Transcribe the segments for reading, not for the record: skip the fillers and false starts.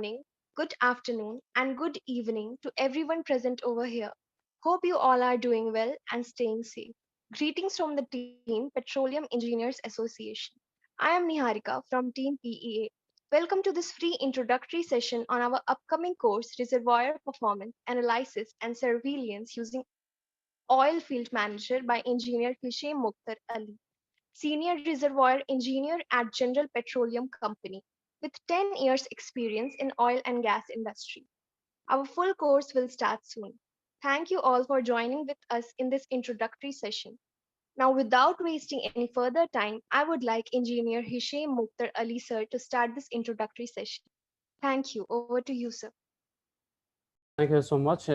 morning, good afternoon, and good evening to everyone present over here. Hope you all are doing well and staying safe. Greetings from the team Petroleum Engineers Association. I am Niharika from Team PEA. Welcome to this free introductory session on our upcoming course Reservoir Performance Analysis and Surveillance using Oil Field Manager by Engineer Hisham Mukhtar Ali, Senior Reservoir Engineer at General Petroleum Company, with 10 years experience in oil and gas industry. Our full course will start soon. Thank you all for joining with us in this introductory session. Now, without wasting any further time, I would like Engineer Hisham Mukhtar Ali sir to start this introductory session. Thank you. Over to you, sir. Thank you so much.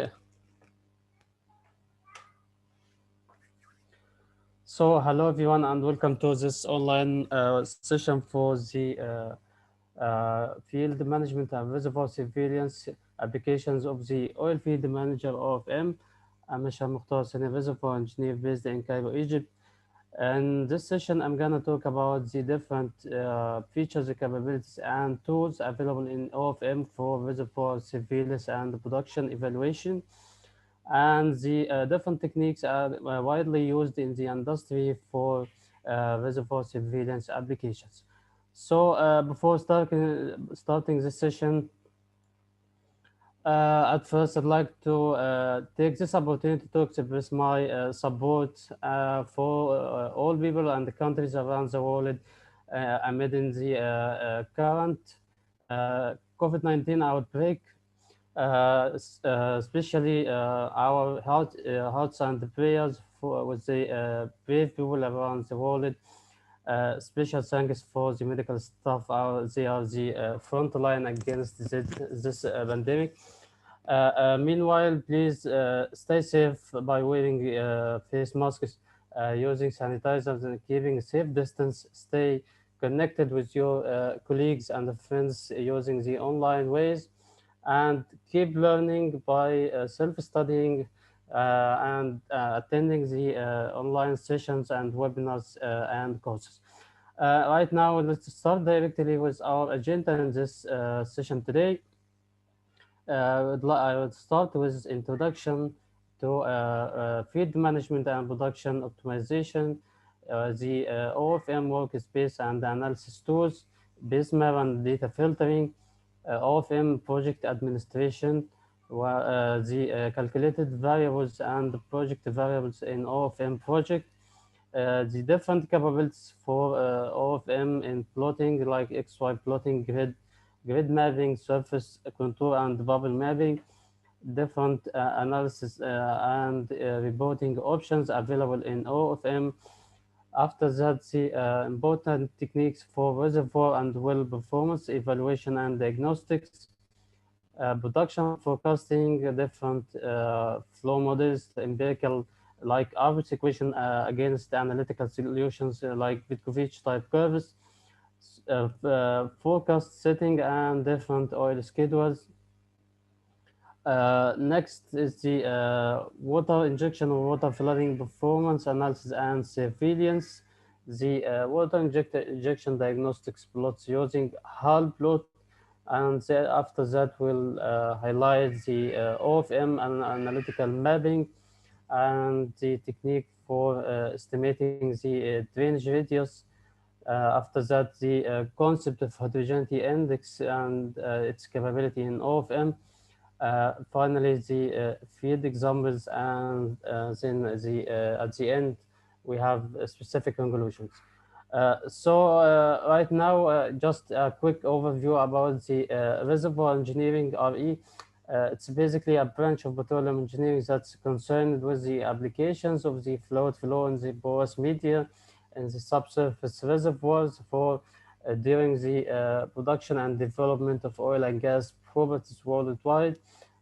So, hello everyone, and welcome to this online session for the field management and reservoir surveillance applications of the oil field manager of M. I'm Hisham Mukhtar, senior reservoir engineer based in Cairo, Egypt. In this session, I'm gonna talk about the different features, capabilities, and tools available in OFM for reservoir surveillance and production evaluation. And the different techniques are widely used in the industry for reservoir surveillance applications. So before starting this session, at first I'd like to take this opportunity to express my support for all people and the countries around the world amid in the current COVID-19 outbreak, especially our hearts and prayers for with the brave people around the world. Special thanks for the medical staff. They are the front line against this pandemic. Meanwhile, please stay safe by wearing face masks, using sanitizers, and keeping a safe distance. Stay connected with your colleagues and friends using the online ways, and keep learning by self-studying and attending the online sessions and webinars and courses. Right now, let's start directly with our agenda in this session today. I would start with introduction to field management and production optimization, the OFM workspace and analysis tools, BISMAP and data filtering, OFM project administration, the calculated variables and project variables in OFM project, the different capabilities for OFM in plotting like XY plotting, grid mapping, surface contour and bubble mapping, different analysis and reporting options available in OFM. After that, the important techniques for reservoir and well performance evaluation and diagnostics, production forecasting, different flow models, empirical like average equation against analytical solutions like Vitkovich type curves, forecast setting and different oil schedules. Next is the water injection or water flooding performance analysis and surveillance. The injection diagnostics plots using HAL plot, and after that we'll highlight the OFM and analytical mapping and the technique for estimating the drainage radius. After that, the concept of heterogeneity index and its capability in OFM. Finally, the field examples, and then at the end, we have specific conclusions. Right now, just a quick overview about the reservoir engineering (RE). It's basically a branch of petroleum engineering that's concerned with the applications of the fluid flow in the porous media and the subsurface reservoirs for during the production and development of oil and gas properties worldwide.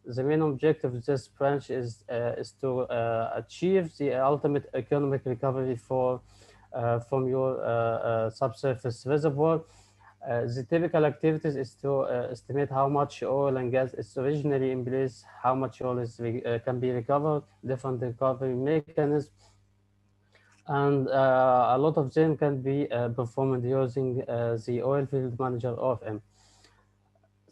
The main objective of this branch is to achieve the ultimate economic recovery from your subsurface reservoir. The typical activities is to estimate how much oil and gas is originally in place, how much oil can be recovered, different recovery mechanisms, and a lot of them can be performed using the oil field manager of M.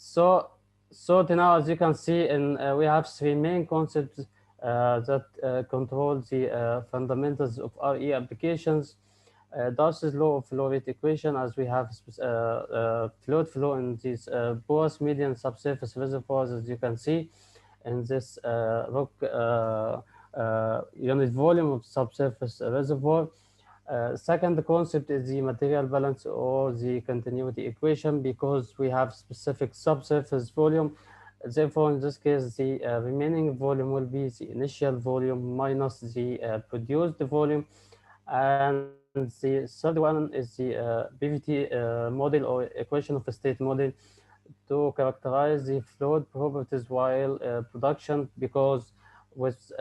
So So now, as you can see, we have three main concepts that control the fundamentals of RE applications. Darcy's law of flow rate equation, as we have fluid flow in these porous median subsurface reservoirs, as you can see in this rock unit volume of subsurface reservoir. Second concept is the material balance or the continuity equation, because we have specific subsurface volume. Therefore, in this case, the remaining volume will be the initial volume minus the produced volume. And the third one is the PVT model or equation of a state model to characterize the fluid properties while production, because with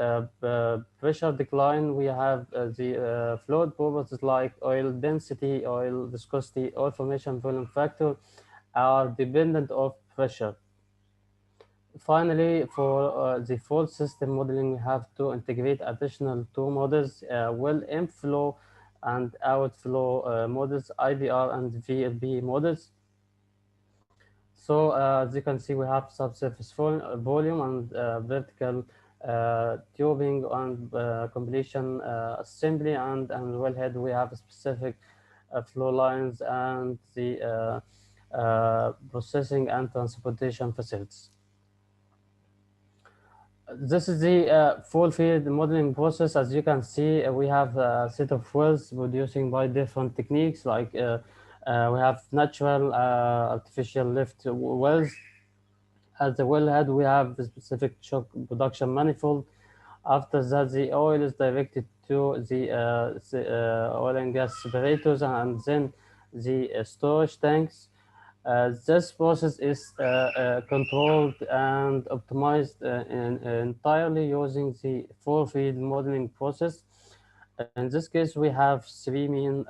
pressure decline we have the fluid properties like oil density, oil viscosity, oil formation volume factor are dependent of pressure. Finally, for the full system modeling, we have to integrate additional two models, well inflow and outflow models, IBR and VLB models. So as you can see, we have subsurface volume and vertical tubing and completion assembly, and wellhead we have specific flow lines and the processing and transportation facilities. This is the full field modeling process. As you can see, we have a set of wells producing by different techniques, like we have natural, artificial lift wells. At the wellhead, we have the specific shock production manifold. After that, the oil is directed to the oil and gas separators, and then the storage tanks. This process is controlled and optimized entirely using the four-field modeling process. In this case, we have three main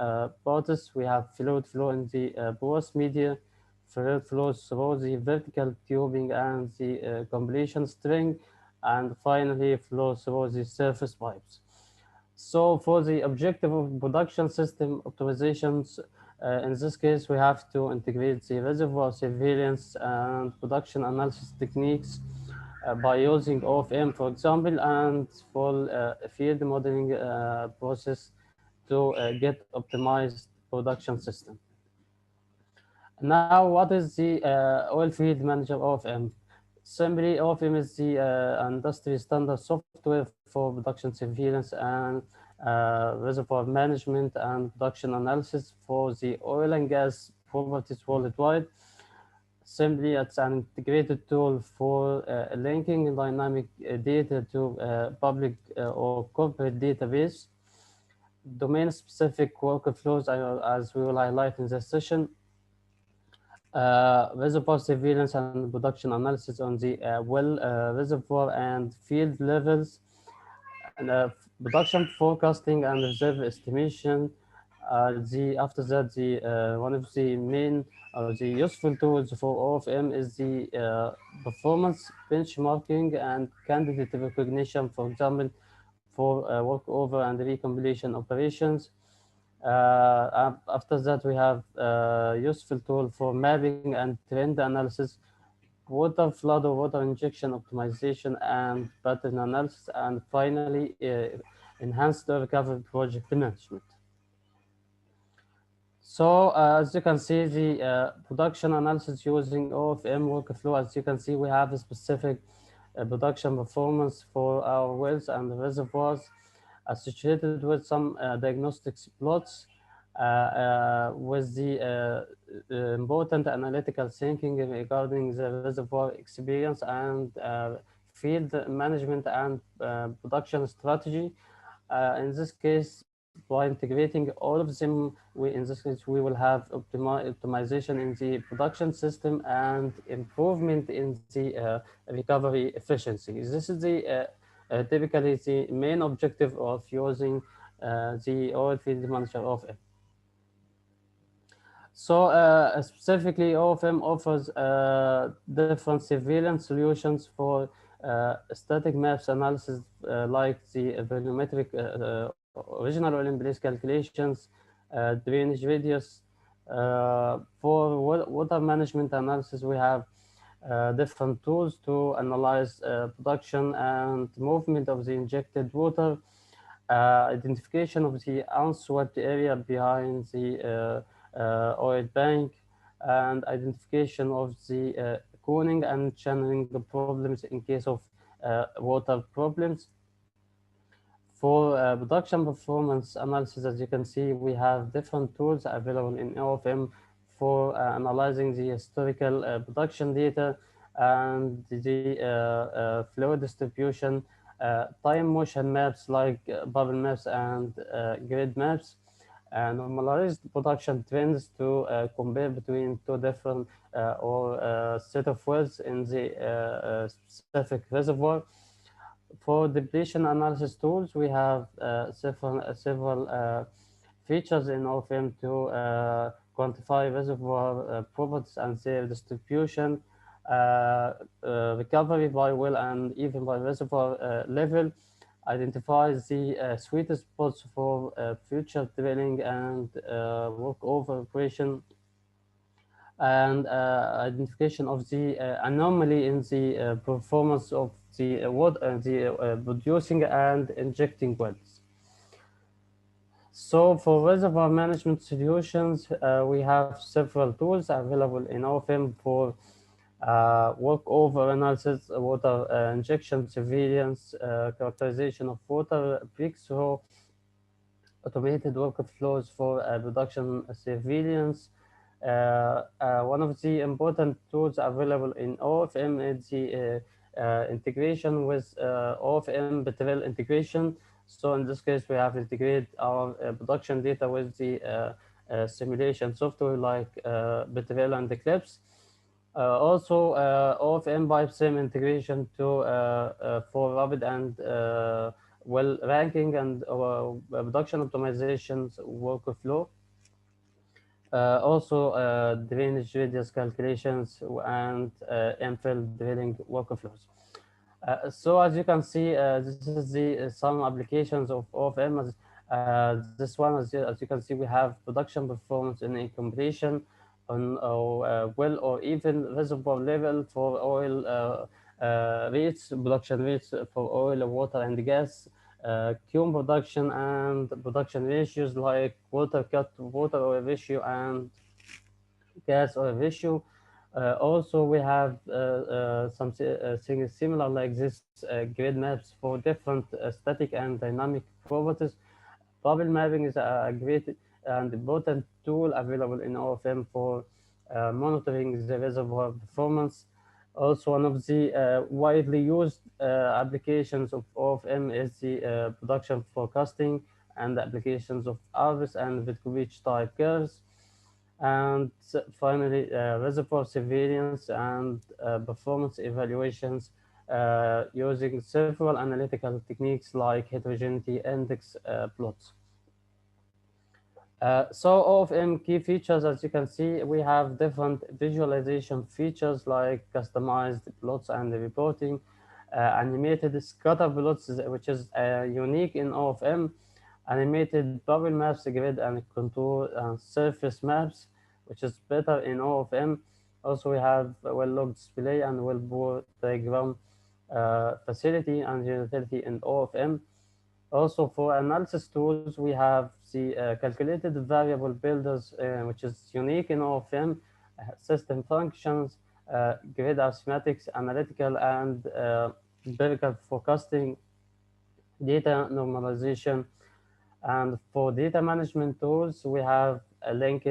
parts. We have fluid flow in the porous media, fluid flows through the vertical tubing and the completion string, and finally flow through the surface pipes. So for the objective of production system optimizations, in this case, we have to integrate the reservoir surveillance and production analysis techniques by using Ofm, for example, and full field modeling process to get optimized production system. Now, what is the oil field manager Ofm? Simply, Ofm is the industry standard software for production surveillance and reservoir management and production analysis for the oil and gas properties worldwide. Simply, it's an integrated tool for linking dynamic data to public or corporate database, domain-specific workflows, as we will highlight in this session, reservoir surveillance and production analysis on the well reservoir and field levels, and production forecasting and reserve estimation. After that, the one of the main or the useful tools for OFM is the performance benchmarking and candidate recognition, for example, for workover and recompletion operations. After that, we have useful tool for mapping and trend analysis, water flood or water injection optimization and pattern analysis, and finally, enhanced recovery project management. So as you can see, the production analysis using OFM workflow, as you can see, we have a specific production performance for our wells and reservoirs associated with some diagnostics plots with the important analytical thinking regarding the reservoir experience and field management and production strategy. In this case, by integrating all of them, in this case, we will have optimization in the production system and improvement in the recovery efficiency. This is typically the main objective of using the oil field manager of it. So specifically, OFM offers different surveillance solutions for static maps analysis, like the volumetric original oil in place calculations, drainage radius. For water management analysis, we have different tools to analyze production and movement of the injected water, identification of the unswept area behind the oil bank, and identification of the cooling and channeling problems in case of water problems. For production performance analysis, as you can see, we have different tools available in OFM for analyzing the historical production data and the flow distribution, time motion maps like bubble maps and grid maps, normalized production trends to compare between two different or set of wells in the specific reservoir. For depletion analysis tools, we have several features in OFM to quantify reservoir properties and their distribution, recovery by well and even by reservoir level, identifies the sweetest spots for future drilling and workover operation, and identification of the anomaly in the performance of the producing and injecting wells. So for reservoir management solutions, we have several tools available in OFM for workover analysis, water injection surveillance, characterization of water breakthrough, automated workflows for production surveillance. One of the important tools available in OFM is the integration with OFM Betrel integration. So in this case, we have integrated our production data with the simulation software like Betrel and Eclipse. Also, OFM PipeSim integration to for rapid and well ranking and production optimizations workflow. Also, drainage radius calculations and infill drilling workflows. So as you can see, this is the some applications of OFM. This one, as you can see, we have production performance in a compression on well or even reservoir level for oil rates, production rates for oil, water, and gas, cum production and production ratios like water cut to water oil ratio and gas oil ratio. Also, we have things similar like this grid maps for different static and dynamic properties. Bubble mapping is a great and important tool available in OFM for monitoring the reservoir performance. Also, one of the widely used applications of OFM is the production forecasting and the applications of ARVIS and Vitkovich type curves. And finally, reservoir surveillance and performance evaluations using several analytical techniques like heterogeneity index plots. So of M key features, as you can see, we have different visualization features like customized plots and reporting, animated scatter plots, which is unique in OFM, animated bubble maps, grid and contour and surface maps, which is better in OFM. Also, we have well-log display and well-bore diagram facility and utility in OFM. Also, for analysis tools, we have the calculated variable builders, which is unique in OFM, system functions, grid arithmetics, analytical and empirical forecasting, data normalization. And for data management tools, we have a linked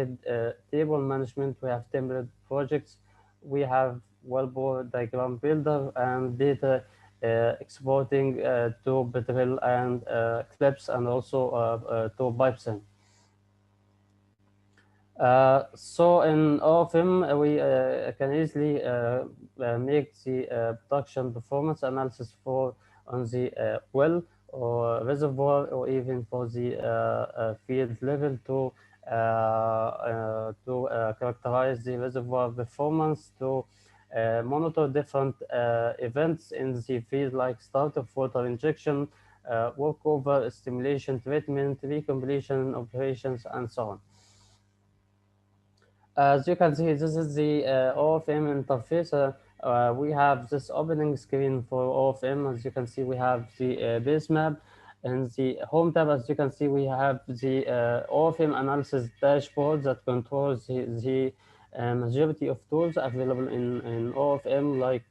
table management, we have template projects, we have wellbore diagram builder and data exporting to Betrel and Clips and also to Pipesen. So in OFM, we can easily make the production performance analysis for on the well or reservoir or even for the field level to characterize the reservoir performance, to monitor different events in the field like start of water injection, workover, stimulation treatment, recompletion operations, and so on. As you can see, this is the OFM interface. We have this opening screen for OFM. As you can see, we have the base map. In the home tab, as you can see, we have the OFM analysis dashboard that controls the majority of tools available in OFM, like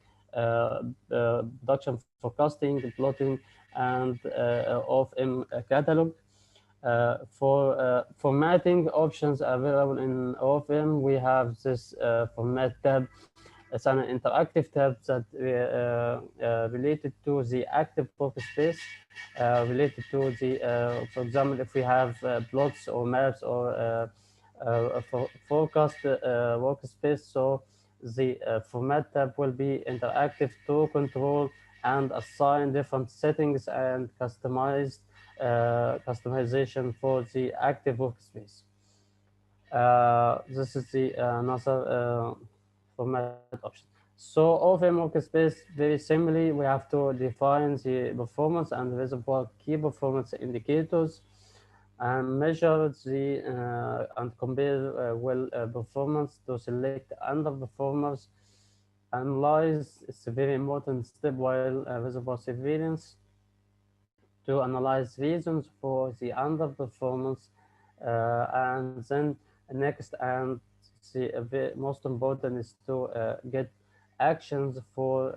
production forecasting, plotting, and OFM catalog. For formatting options available in OFM, we have this format tab. It's an interactive tab that related to the active workspace, related to the, for example, if we have plots or maps or forecast workspace, so the format tab will be interactive to control and assign different settings and customization for the active workspace. This is the another format option. So OFM workspace, very simply, we have to define the performance and visible key performance indicators and measure the and compare well performance to select underperformers. Analyze is a very important step while visible surveillance to analyze reasons for the underperformance, and then next and the most important is to get actions for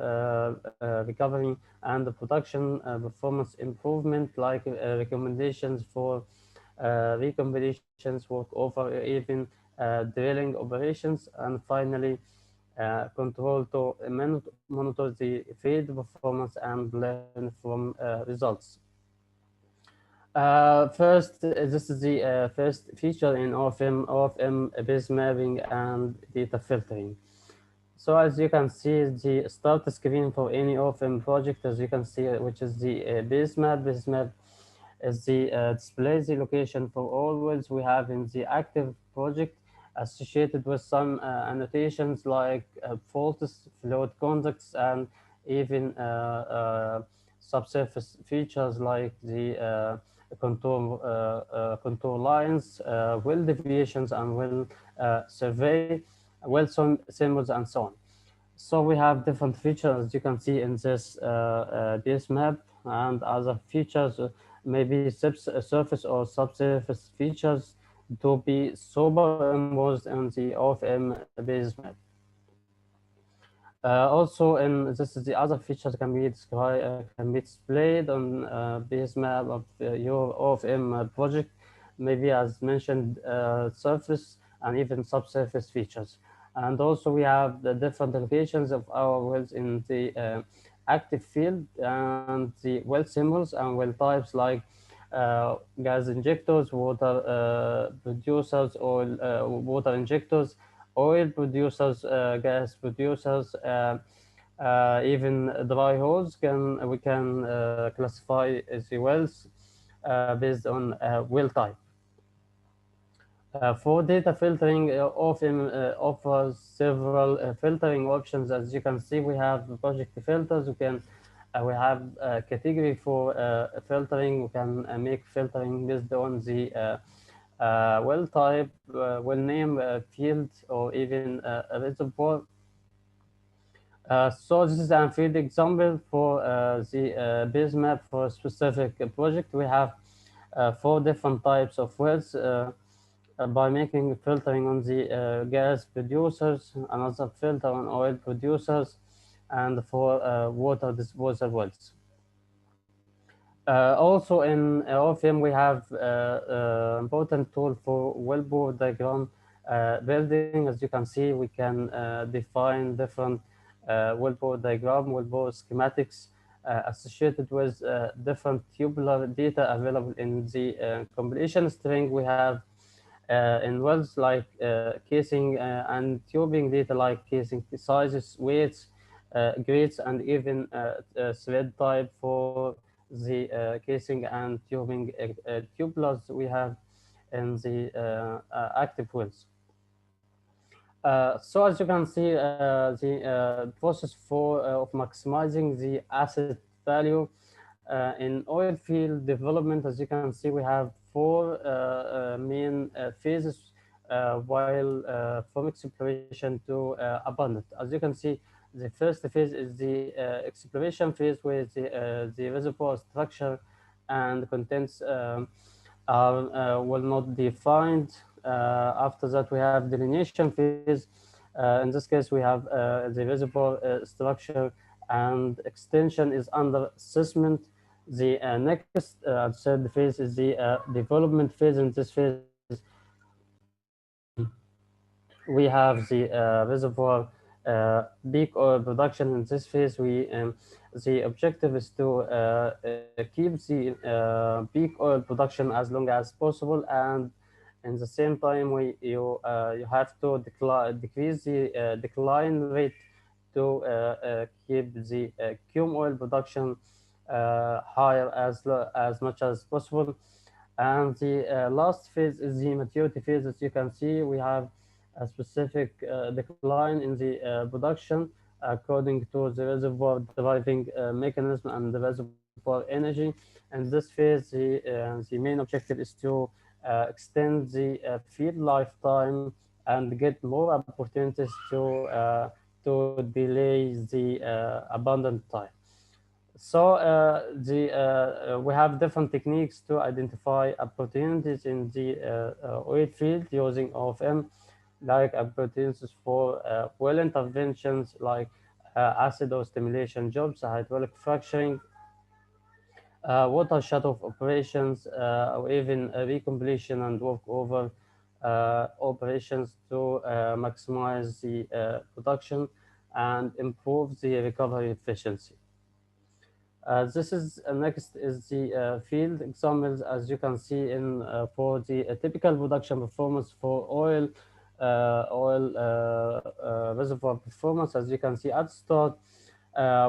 recovery and the production performance improvement, like recommendations for recombinations, work over even drilling operations, and finally control to monitor the field performance and learn from results. First, this is the first feature in OFM base mapping and data filtering. So as you can see, the start screen for any OFM project, as you can see, which is the base map. Base map is the displays the location for all wells we have in the active project, associated with some annotations like faults, float contacts, and even subsurface features like the contour lines, well deviations, and well survey, well symbols, and so on. So we have different features you can see in this map, and other features, maybe surface or subsurface features to be superimposed in the OFM base map. Also, and this is the other features can be described, can be displayed on base map of your OFM project, maybe as mentioned, surface and even subsurface features. And also we have the different locations of our wells in the active field, and the well symbols and well types like gas injectors, water producers, water injectors, oil producers, gas producers, even dry holes. We can classify the wells based on well type. For data filtering, often offers several filtering options. As you can see, we have project filters. We have a category for filtering. We can make filtering based on the well type, well name, field, or even a reservoir. So this is a field example for the base map for a specific project. We have four different types of wells. By making filtering on the gas producers, another filter on oil producers, and for water disposal wells. Also in OFM, we have important tool for wellbore diagram building. As you can see, we can define different wellbore diagram, wellbore schematics associated with different tubular data available in the compilation string. We have in wells like casing and tubing data like casing sizes, weights, grades, and even thread type for the casing and tubing tubulars we have in the active wells. So as you can see, the process of maximizing the asset value in oil field development, as you can see, we have four main phases, while from exploration to abundant. As you can see, The first phase is the exploration phase, where the reservoir structure and contents are will not defined. After that, we have delineation phase. In this case, we have the reservoir structure and extension is under assessment. The next third phase is the development phase. In this phase, we have the reservoir peak oil production. In this phase, the objective is to keep the peak oil production as long as possible, and in the same time you have to decrease the decline rate to keep the cum oil production higher as much as possible. And the last phase is the maturity phase. As you can see, we have a specific decline in the production according to the reservoir driving mechanism and the reservoir energy. And this phase, the main objective is to extend the field lifetime and get more opportunities to delay the abundant time. So we have different techniques to identify opportunities in the oil field using OFM, like opportunities for well interventions like acid or stimulation jobs, hydraulic fracturing, water shutoff operations, or even recompletion and workover operations to maximize the production and improve the recovery efficiency. This is next is the field examples. As you can see in for the typical production performance for oil reservoir performance. As you can see at start,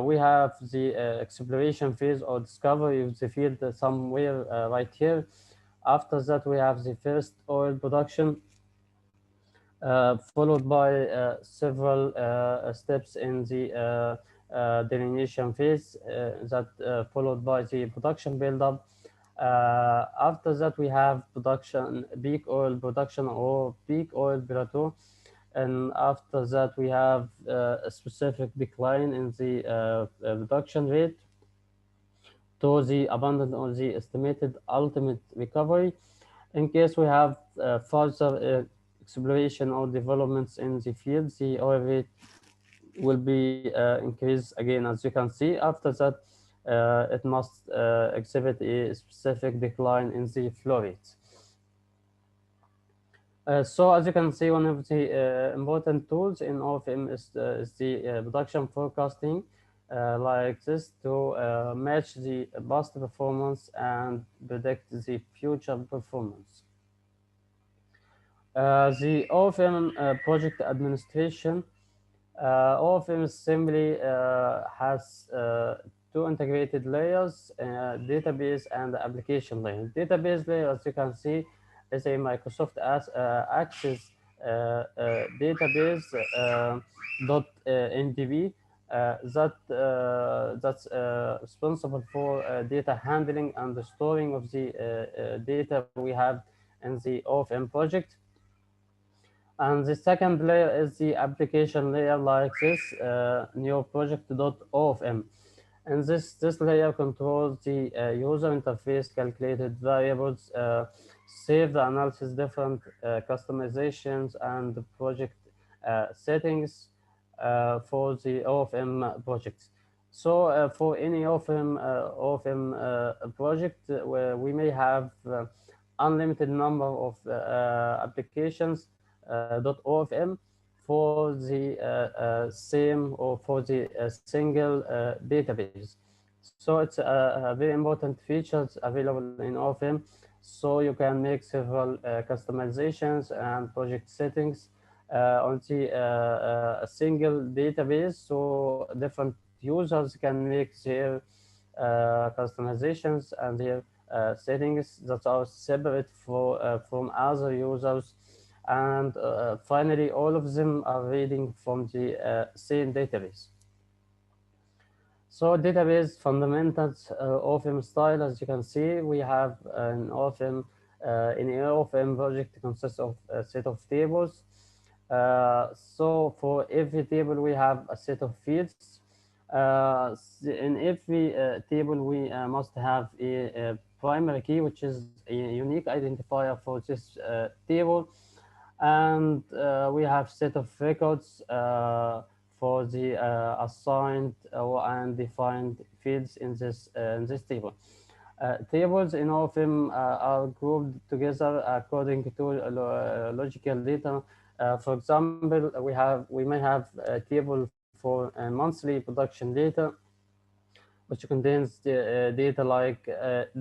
we have the exploration phase or discovery of the field somewhere right here. After that, we have the first oil production, followed by several steps in the delineation phase, that followed by the production buildup. After that, we have production, peak oil production or peak oil plateau. And after that, we have a specific decline in the production rate to the abundant or the estimated ultimate recovery. In case we have further exploration or developments in the field, the oil rate will be increased again. As you can see, after that, it must exhibit a specific decline in the flow rate. So as you can see, one of the important tools in OFM is the production forecasting, like this, to match the past performance and predict the future performance. The OFM project administration. OFM assembly has two integrated layers, database and application layer. Database layer, as you can see, is a Microsoft Access database .mdb that's responsible for data handling and the storing of the data we have in the OFM project. And the second layer is the application layer, like this, new project.ofm. And this layer controls the user interface, calculated variables, save the analysis, different customizations, and the project settings for the OFM projects. So for any OFM project, where we may have unlimited number of applications .ofm for the same or for the single database. So it's a very important features available in OFM. So you can make several customizations and project settings on the a single database. So different users can make their customizations and their settings that are separate from other users. And finally, all of them are reading from the same database. So database fundamentals, OFM style. As you can see, we have an OFM, in an OFM project consists of a set of tables. So for every table we have a set of fields. In every table we must have a primary key, which is a unique identifier for this table, and we have set of records for the assigned and defined fields in this table. Tables in OFM are grouped together according to logical data. For example, we may have a table for monthly production data, which contains the data like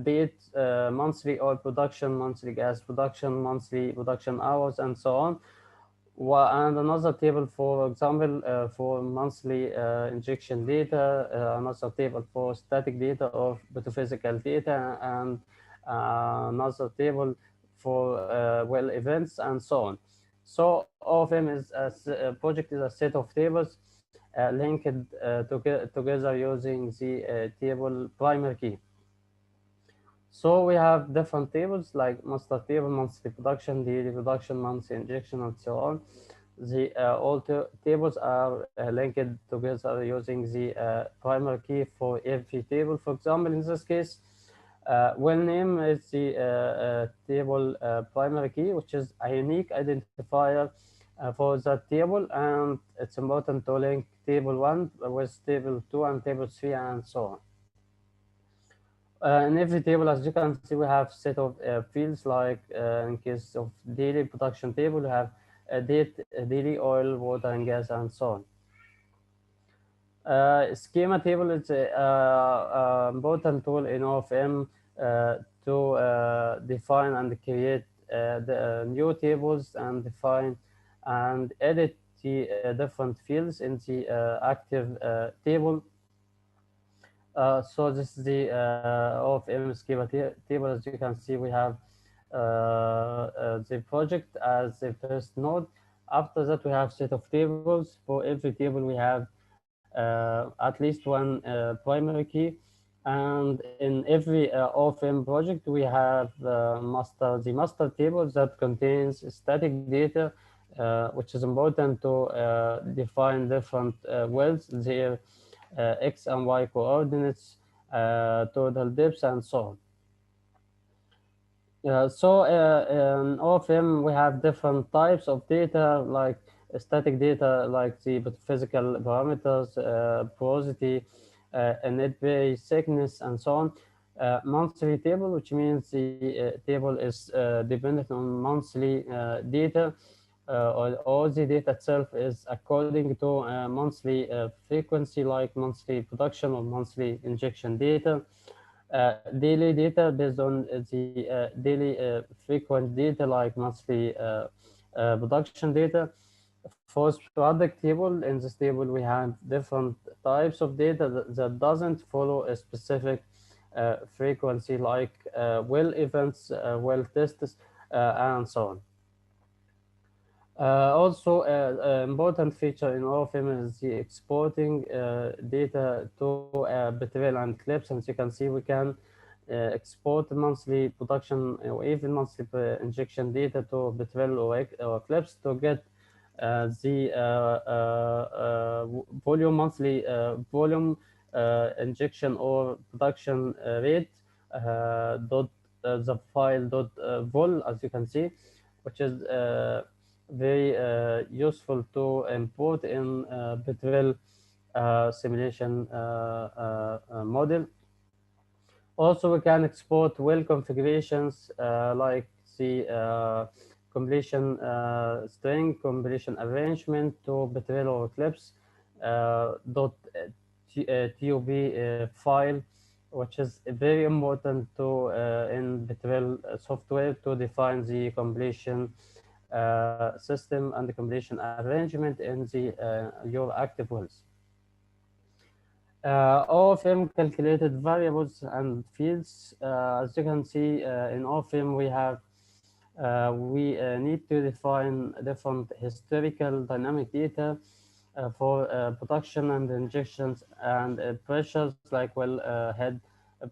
date, monthly oil production, monthly gas production, monthly production hours, and so on. And another table, for example, for monthly injection data, another table for static data or physical data, and another table for well events, and so on. So OFM is a project is a set of tables linked together using the table primary key. So we have different tables like master table, monthly production, daily production, monthly injection, and so on. The tables are linked together using the primary key for every table. For example, in this case, well name is the table primary key, which is a unique identifier for that table, and it's important to link table 1 with table 2 and table 3 and so on. In every table, as you can see, we have set of fields like in case of daily production table, we have date, daily oil, water, and gas, and so on. Schema table is a important tool in OFM to define and create the new tables and define and edit the different fields in the active table. So this is the OFM schema table. As you can see, we have the project as the first node. After that, we have set of tables. For every table, we have at least one primary key. And in every OFM project, we have the master table that contains static data, which is important to define different wells, their x and y coordinates, total depths, and so on. In OFM, we have different types of data, like static data, like the physical parameters, porosity, net bay, thickness, and so on. Monthly table, which means the table is dependent on monthly data, or the data itself is according to monthly frequency, like monthly production or monthly injection data. Daily data based on the daily frequent data like monthly production data. For product table, in this table we have different types of data that doesn't follow a specific frequency, like well events, well tests, and so on. Also, important feature in OFM is the exporting data to Betrayal and Clips. As you can see, we can export monthly production or even monthly injection data to Betrayal or Clips to get the volume, monthly volume injection or production rate, dot the file dot vol, as you can see, which is very useful to import in Betrayal simulation model. Also, we can export well configurations like the completion string, completion arrangement to Betrayal or Eclipse dot tub file, which is very important to in Betrayal software to define the completion system and the completion arrangement in the your active wells. OFM calculated variables and fields. As you can see in OFM, we need to define different historical dynamic data for production and injections and pressures like well head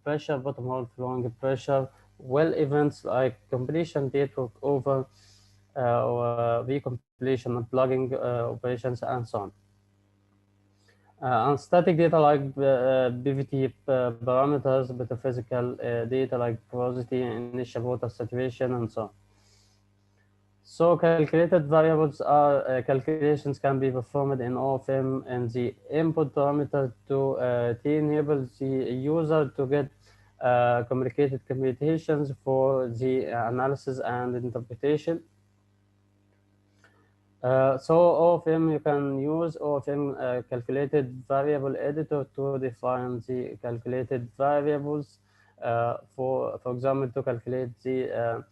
pressure, bottom hole flowing pressure, well events like completion date work over or recompletion manipulation, plugging operations, and so on. And static data like BVT parameters, but physical data like porosity, initial water saturation, and so on. So calculated variables are calculations can be performed in OFM and the input parameter to enable the user to get communicated computations for the analysis and interpretation. So OFM, you can use OFM calculated variable editor to define the calculated variables. For example, to calculate the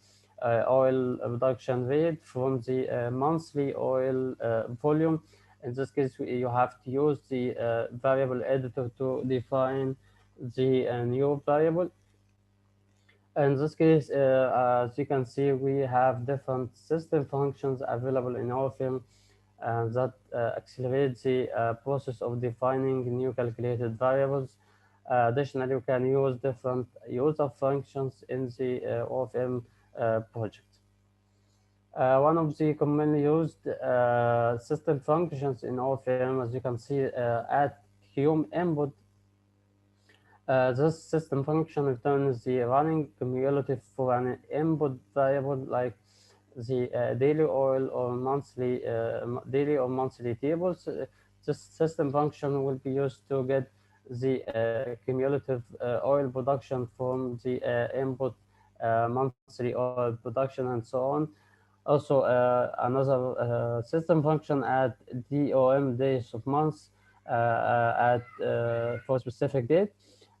oil production rate from the monthly oil volume. In this case, you have to use the variable editor to define the new variable. In this case, as you can see, we have different system functions available in OFM that accelerate the process of defining new calculated variables. Additionally, you can use different user functions in the OFM project. One of the commonly used system functions in OFM, as you can see, at Hume input, this system function returns the running cumulative for an input variable like the daily oil or daily or monthly tables. This system function will be used to get the cumulative oil production from the input monthly oil production and so on. Also, another system function at DOM days of months at for specific date.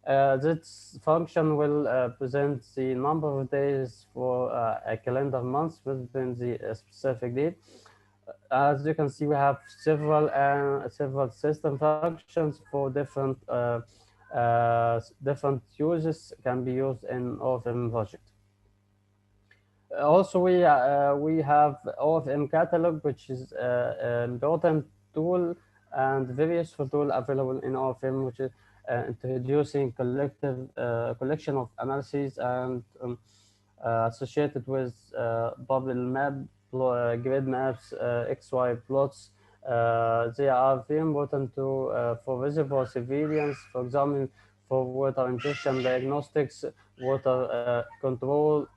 This function will present the number of days for a calendar month within the specific date. As you can see, we have several system functions for different uses can be used in OFM project. Also, we have OFM catalog, which is an important tool and very useful tool available in OFM, which is introducing collection of analyses and associated with bubble map, grid maps, XY plots. They are very important to for reservoir surveillance, for example, for water injection diagnostics, water control,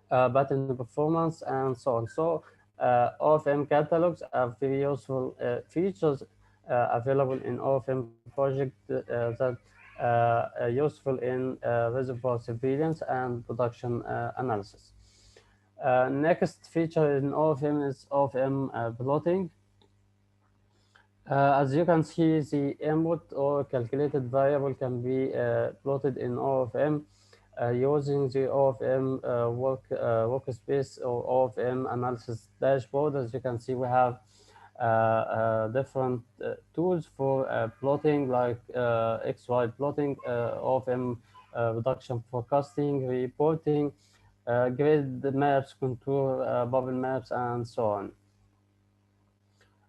pattern performance, and so on. So OFM catalogs are very useful features available in OFM project that are useful in reservoir surveillance and production analysis. Next feature in OFM is OFM plotting. As you can see, the input or calculated variable can be plotted in OFM using the OFM workspace or OFM analysis dashboard. As you can see, we have different tools for plotting like XY plotting, OFM reduction forecasting, reporting, grid maps, contour, bubble maps, and so on.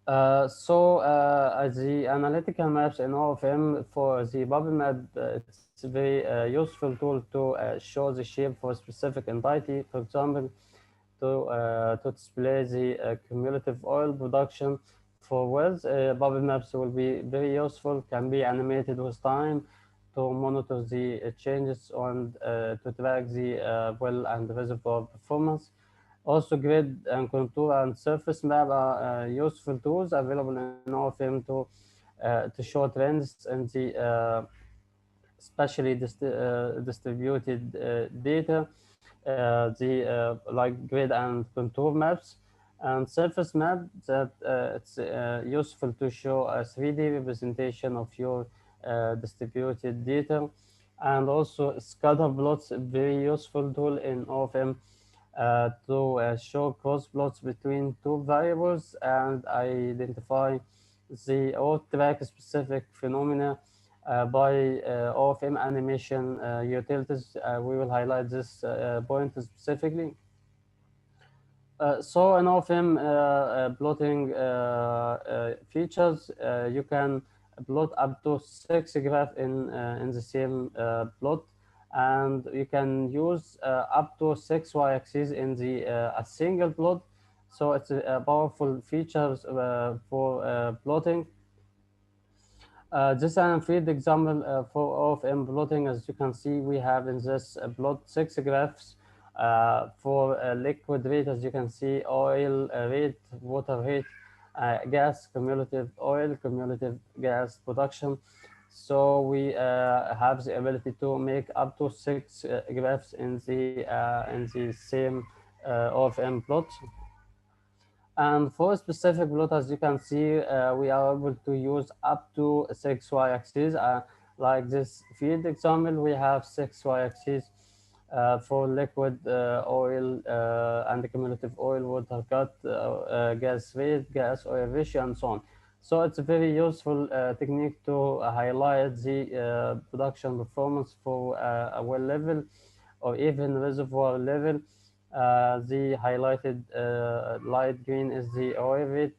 As the analytical maps in OFM for the bubble map, it's a very useful tool to show the shape for a specific entity. For example, to display the cumulative oil production for wells, bubble maps will be very useful, can be animated with time to monitor the changes and to track the well and reservoir performance. Also, grid and contour and surface map are useful tools available in OFM to show trends in the spatially distributed data, like grid and contour maps, and surface map that it's useful to show a 3D representation of your distributed data, and also scatter plots, a very useful tool in OFM to show cross plots between two variables and identify the or track specific phenomena by OFM animation utilities. We will highlight this point specifically. So in OFM plotting features, you can plot up to 6 graphs in the same plot, and you can use up to 6 y-axes in the a single plot. So it's a powerful features for plotting. Just an feed example for of M plotting. As you can see, we have in this plot six graphs for liquid rate. As you can see, oil rate, water rate, gas, cumulative oil, cumulative gas production. So we have the ability to make up to six graphs in the same of M plot. And for specific plot, as you can see, we are able to use up to six y-axes. Like this field example, we have six y-axes for liquid oil and the cumulative oil, water cut, gas rate, gas oil ratio, and so on. So it's a very useful technique to highlight the production performance for a well level or even reservoir level. The highlighted light green is the oil rate,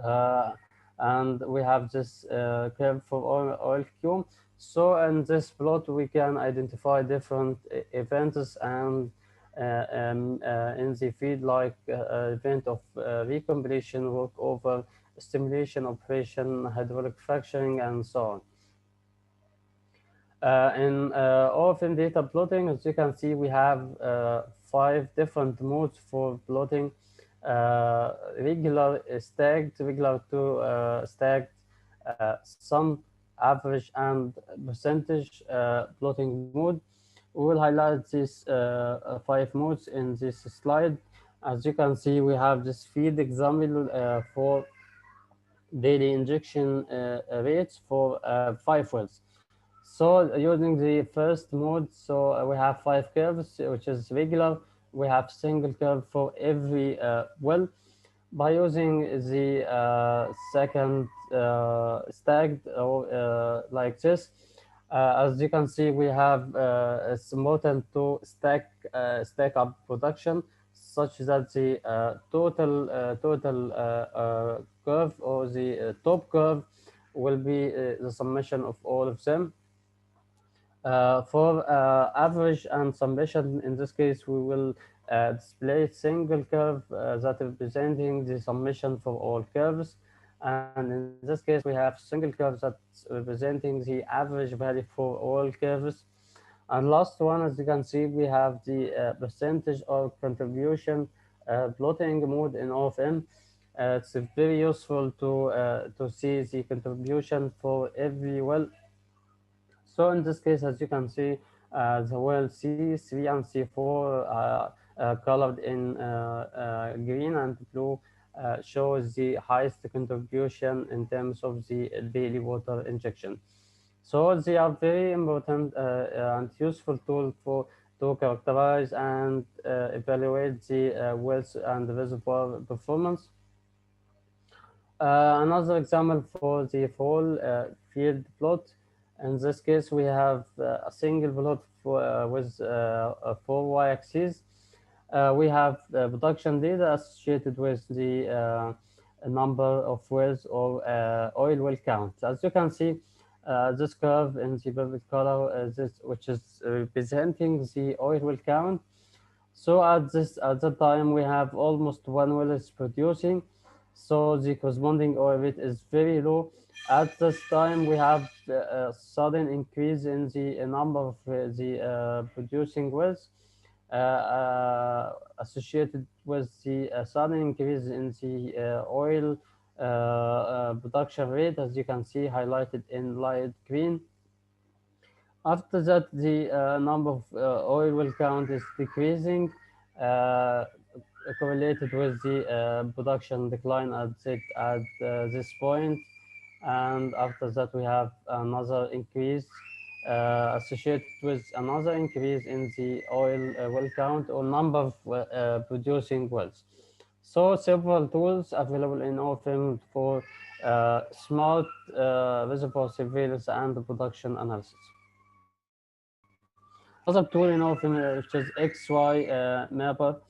uh, and we have this curve for oil Q. So in this plot, we can identify different events and in the field, like event of recombination, workover, stimulation operation, hydraulic fracturing, and so on. In Ofm data plotting, as you can see, we have five different modes for plotting: regular, stacked, regular to stacked, sum, average, and percentage plotting mode. We will highlight these five modes in this slide. As you can see, we have this feed example for daily injection rates for 5 wells. So using the first mode, so we have five curves, which is regular. We have single curve for every well. By using the second stacked or like this, as you can see, we have it's important to stack up production such that the total curve or the top curve will be the summation of all of them. For average and summation, in this case, we will display single curve that representing the summation for all curves. And in this case, we have single curve that's representing the average value for all curves. And last one, as you can see, we have the percentage or contribution plotting mode in OFM. It's very useful to see the contribution for every well. So in this case, as you can see, the well C3 and C4 colored in green and blue shows the highest contribution in terms of the daily water injection. So they are very important and useful tool for to characterize and evaluate the wells and reservoir performance. Another example for the full field plot. In this case, we have a single plot for, with four y-axes. We have production data associated with the number of wells or oil well count. As you can see, this curve in the purple color, which is representing the oil well count. So at that time we have almost one well is producing, so the corresponding oil rate is very low. At this time we have a sudden increase in the number of the producing wells associated with the sudden increase in the oil production rate, as you can see highlighted in light green. After that, the number of oil well count is decreasing, uh, correlated with the production decline at this point. And after that, we have another increase associated with another increase in the oil well count or number of producing wells. So several tools available in OFM for smart reservoir surveillance and production analysis. Another tool in Ofm, which is XY mapper.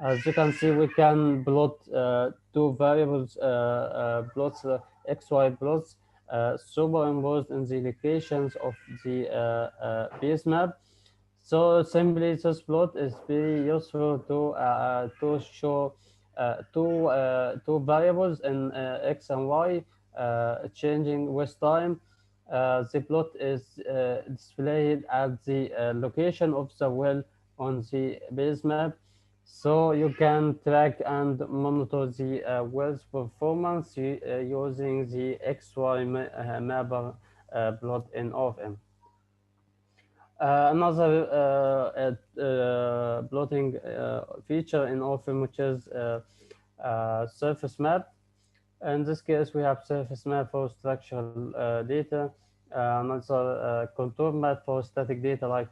As you can see, we can plot two variables, plots, XY plots, superimposed in the locations of the base map. So simply, this plot is very useful to show two variables in x and y changing with time. The plot is displayed at the location of the well on the base map, so you can track and monitor the well's performance using the XY mapper plot in OFM. Another plotting feature in OFM, which is surface map. In this case, we have surface map for structural data, another contour map for static data like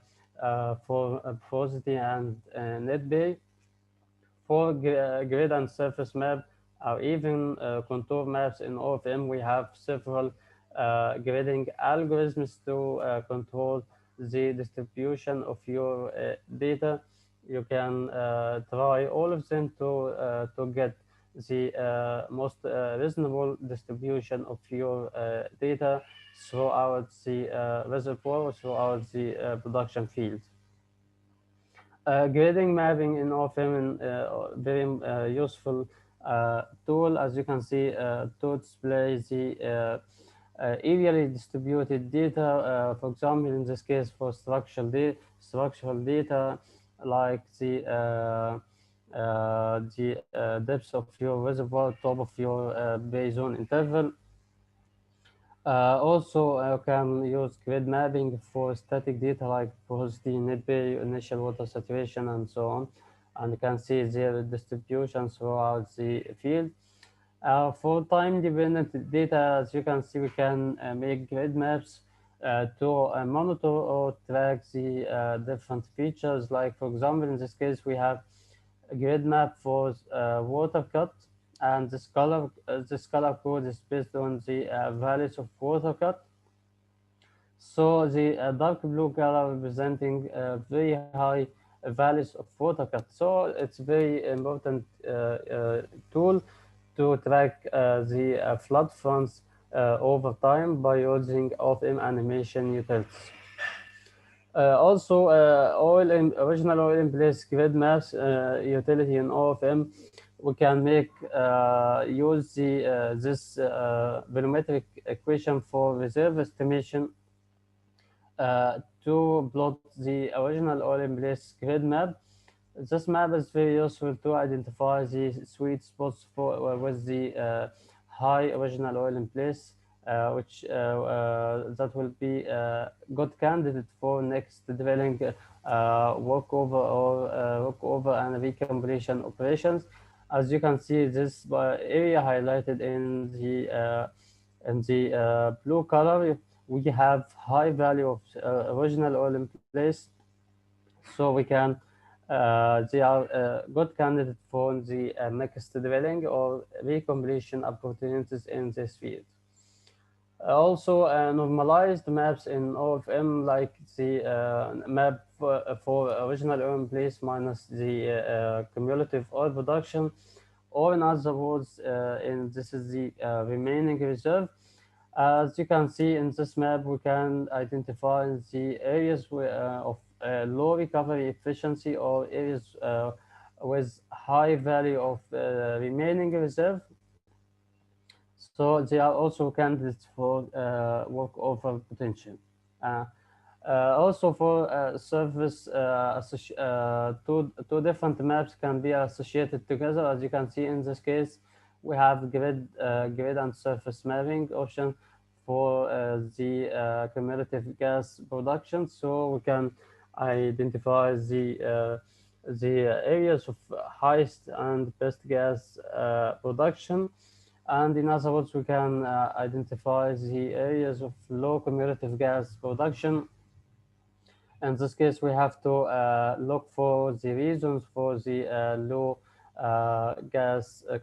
for porosity and net bay. For grid and surface map, or even contour maps in OFM, we have several grading algorithms to control the distribution of your data. You can try all of them to get the most reasonable distribution of your data throughout the reservoir or throughout the production field. Grading mapping in Ofm very useful tool, as you can see, to display the areally distributed data. For example, in this case, for structural data, like the depth of your reservoir, top of your bay zone interval. Also, you can use grid mapping for static data like porosity, net bay, initial water saturation, and so on. And you can see their distribution throughout the field. For time-dependent data, as you can see, we can make grid maps to monitor or track the different features. Like, for example, in this case, we have a grid map for water cut, and this color code is based on the values of water cut. So the dark blue color representing very high values of water cut. So it's very important tool to track the flood fronts over time by using Ofm animation utilities. Also, original oil in place grid maps utility in OFM, we can make use this volumetric equation for reserve estimation to plot the original oil in place grid map. This map is very useful to identify the sweet spots for with the high original oil in place, which that will be a good candidate for next drilling, workover or workover and recompletion operations. As you can see, this area highlighted in the blue color, we have high value of original oil in place, so we can they are good candidate for the next drilling or recompletion opportunities in this field. Also, normalized maps in OFM, like the map for original oil in place minus the cumulative oil production, or in other words, this is the remaining reserve. As you can see in this map, we can identify the areas of low recovery efficiency or areas with high value of remaining reserve. So they are also candidates for workover potential. Uh, Also for surface, two different maps can be associated together. As you can see in this case, we have grid and surface mapping option for the cumulative gas production. So we can identify the areas of highest and best gas production. And in other words, we can identify the areas of low cumulative gas production. In this case, we have to look for the reasons for the low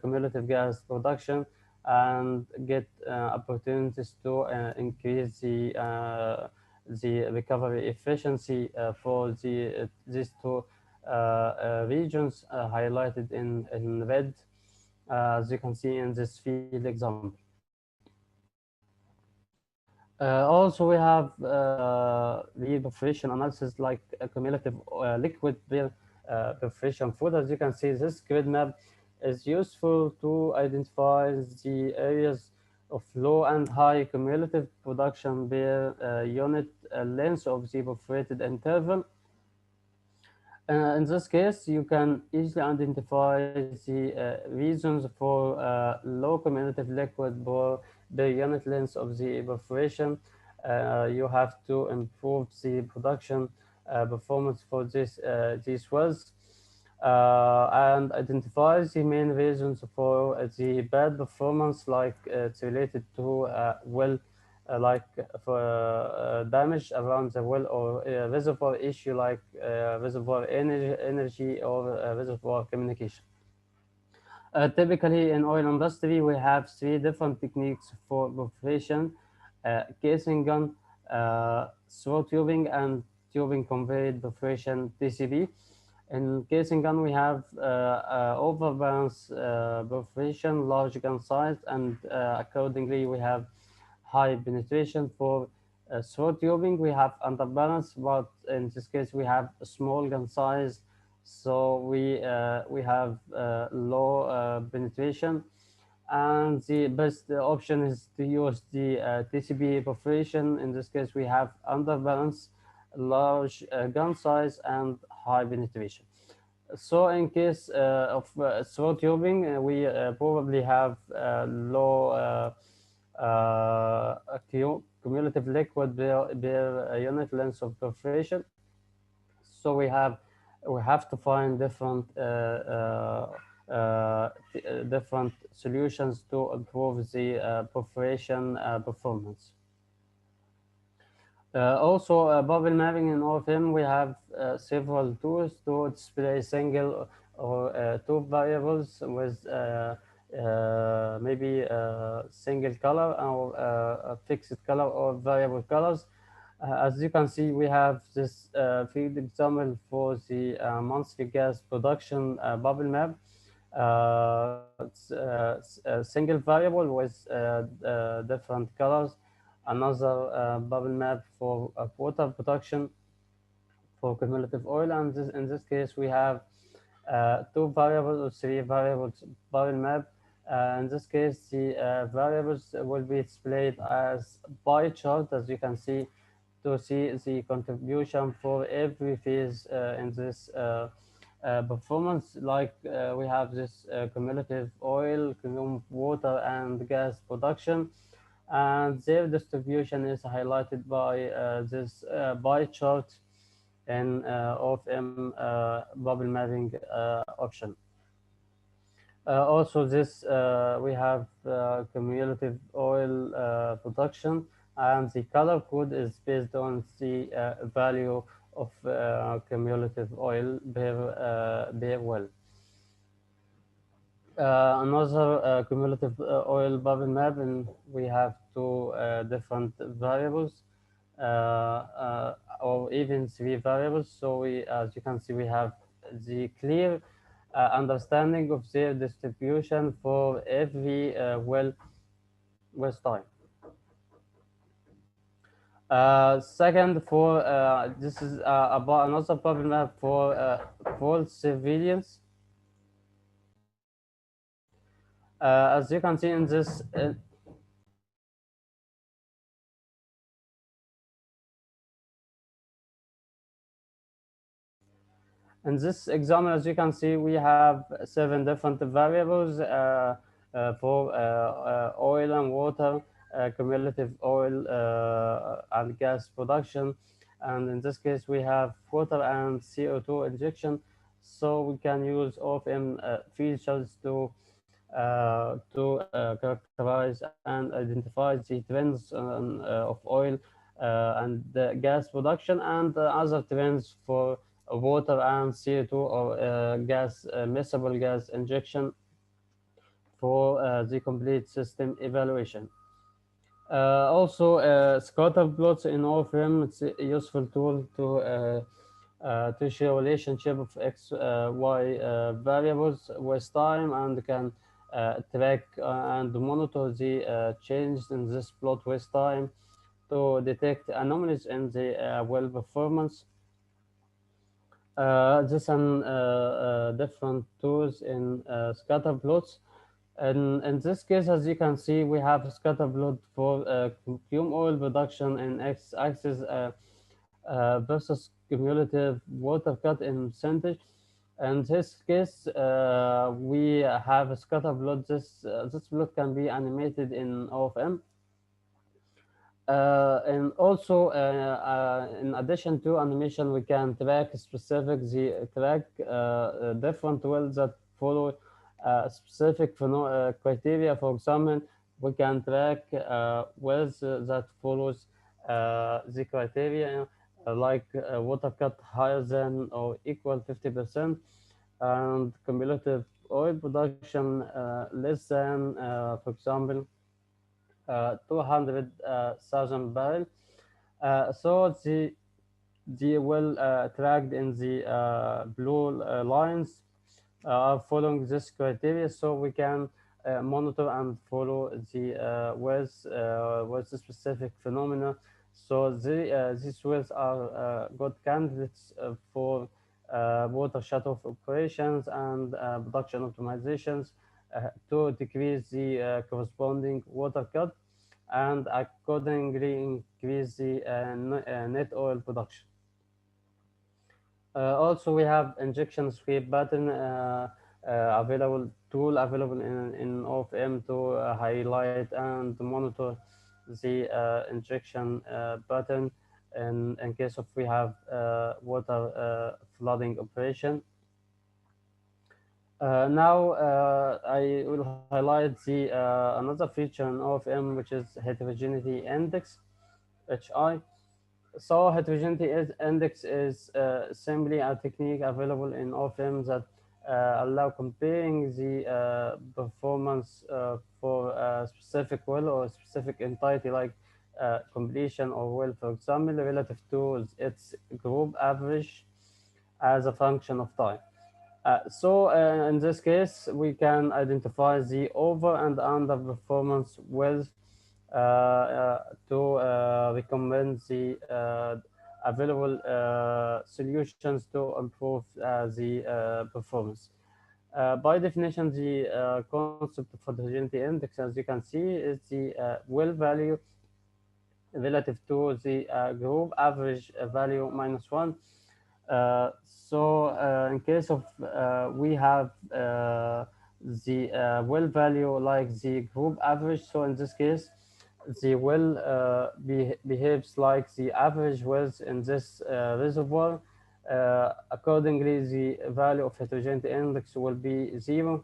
cumulative gas production, and get opportunities to increase the recovery efficiency for these two regions highlighted in red, as you can see in this field example. Also, we have the perforation analysis, like a cumulative liquid perforation food. As you can see, this grid map is useful to identify the areas of low and high cumulative production per unit length of the perforated interval. In this case, you can easily identify the reasons for low cumulative liquid per the unit length of the evaporation. You have to improve the production performance for these wells and identify the main reasons for the bad performance, like it's related to well like for damage around the well, or reservoir issue like reservoir energy or reservoir communication. Typically in oil industry, we have three different techniques for perforation: casing gun, through tubing, and tubing conveyed perforation (TCP). In casing gun, we have overbalance perforation, large gun size, and accordingly we have high penetration. For throat tubing, we have underbalance, but in this case, we have a small gun size, so we have low penetration. And the best option is to use the TCB perforation. In this case, we have underbalance, large gun size, and high penetration. So in case of throat tubing, we probably have low cumulative liquid per unit length of perforation. So we have to find different solutions to improve the perforation performance. Also, bubble mapping in OFM, we have several tools to display single or two variables with maybe single color or a fixed color or variable colors. As you can see, we have this field example for the monthly gas production bubble map. It's a single variable with different colors. Another bubble map for water production for cumulative oil, and in this case we have two variables or three variables bubble map. In this case, the variables will be displayed as pie chart, as you can see, to see the contribution for every phase in this performance. Like we have this cumulative oil, cumulative water, and gas production, and their distribution is highlighted by this pie chart in OFM bubble mapping option. Also, this we have cumulative oil production, and the color code is based on the value of cumulative oil per well. Another cumulative oil bubble map, and we have two different variables, or even three variables. So as you can see, we have the clear understanding of their distribution for every well time. Second, for this is about another bubble map for fault surveillance. As you can see in this in this example, as you can see, we have seven different variables for oil and water, cumulative oil and gas production. And in this case, we have water and CO2 injection. So we can use OFM features to characterize and identify the trends of oil and gas production, and other trends for water and CO2 or gas miscible gas injection for the complete system evaluation. Also, scatter plots in OFM, it's a useful tool to show relationship of x, y variables with time, and can track and monitor the change in this plot with time to detect anomalies in the well performance. This and different tools in scatter plots. And in this case, as you can see, we have a scatter plot for cum oil production in x-axis versus cumulative water cut in percentage. In this case, we have a scatter plot. This plot can be animated in OFM. And also, in addition to animation, we can track different wells that follow specific criteria. For example, we can track wells that follows the criteria like water cut higher than or equal 50% and cumulative oil production less than, for example, 200,000 barrel. So the well tracked in the blue lines are following this criteria, so we can monitor and follow the with the specific phenomena. So these wells are good candidates for water shutoff operations and production optimizations to decrease the corresponding water cut and accordingly increase the net oil production. Also, we have injection sweep button available in OFM to highlight and monitor the injection button in case of we have water flooding operation. Now I will highlight the another feature in OFM, which is heterogeneity index (HI). So heterogeneity index is simply a technique available in OFM that allow comparing the performance for a specific well or a specific entity like completion or well, for example, relative to its group average as a function of time. So in this case, we can identify the over and under performance wells to recommend the available solutions to improve the performance. By definition, the concept of heterogeneity index, as you can see, is the well value relative to the group average value minus one. So in case of we have the well value like the group average, so in this case the well behaves like the average wells in this reservoir. Accordingly, the value of heterogeneity index will be zero,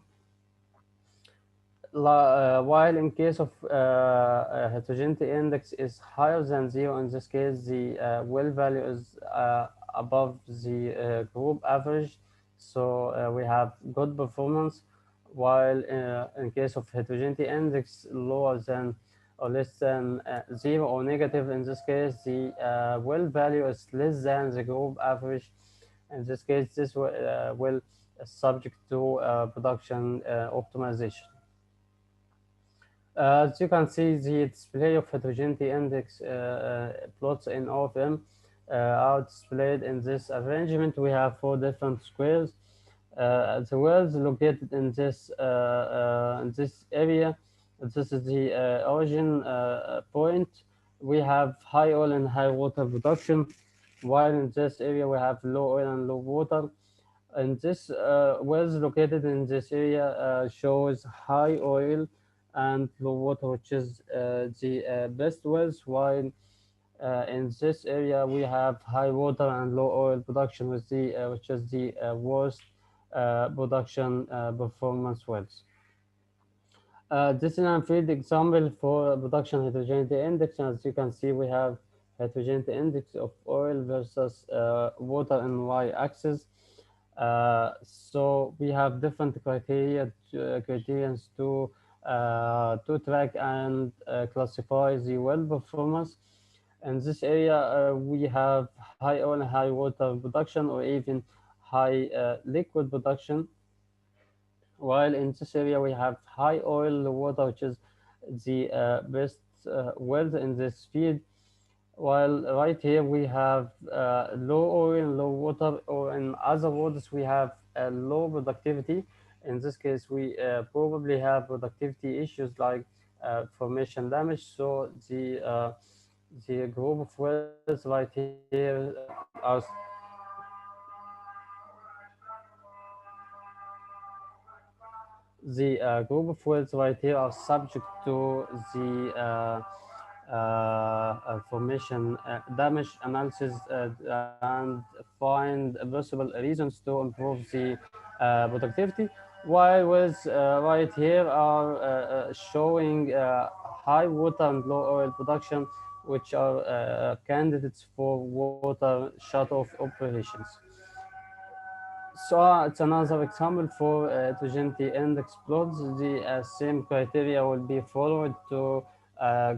while in case of heterogeneity index is higher than zero. In this case, the well value is above the group average, so we have good performance, while in case of heterogeneity index lower than or less than zero or negative, in this case the well value is less than the group average. In this case, this will subject to production optimization. As you can see, the display of heterogeneity index plots in OFM are displayed in this arrangement. We have four different squares. The wells located in this area. This is the origin point. We have high oil and high water production, while in this area we have low oil and low water. And this wells located in this area shows high oil and low water, which is the best wells, while in this area we have high water and low oil production, with the which is the worst production performance wells. This is an field example for production heterogeneity index. As you can see, we have heterogeneity index of oil versus water in y-axis. So we have different criterions to track and classify the well performance. In this area, we have high oil and high water production, or even high liquid production, while in this area we have high oil water, which is the best wells in this field. while right here we have low oil, low water, or in other words, we have low productivity. In this case, we probably have productivity issues like formation damage. So the group of wells right here the group of wells right here are subject to the formation damage analysis and find possible reasons to improve the productivity. While with right here are showing high water and low oil production, which are candidates for water shut-off operations. So it's another example for heterogeneity index plots. The same criteria will be followed to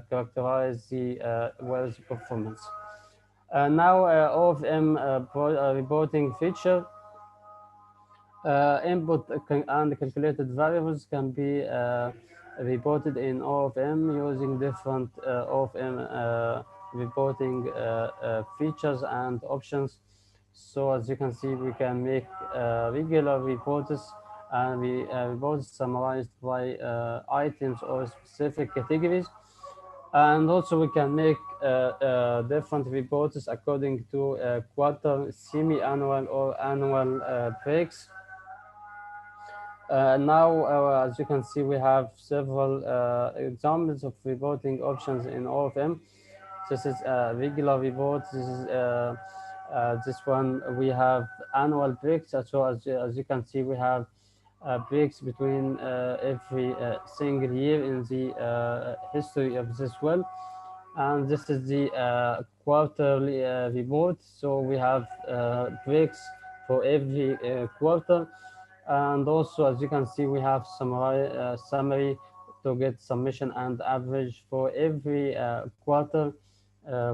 characterize the well's performance. Now, OFM reporting feature. Input and calculated variables can be reported in OFM using different OFM reporting features and options. So as you can see, we can make regular reports and reports summarized by items or specific categories. And also we can make different reports according to quarter, semi-annual or annual breaks. Now, as you can see, we have several examples of reporting options in OFM. This is a regular report. This one we have annual breaks. So as you can see, we have breaks between every single year in the history of this well. And this is the quarterly report. So we have breaks for every quarter. And also, as you can see, we have summary to get submission and average for every quarter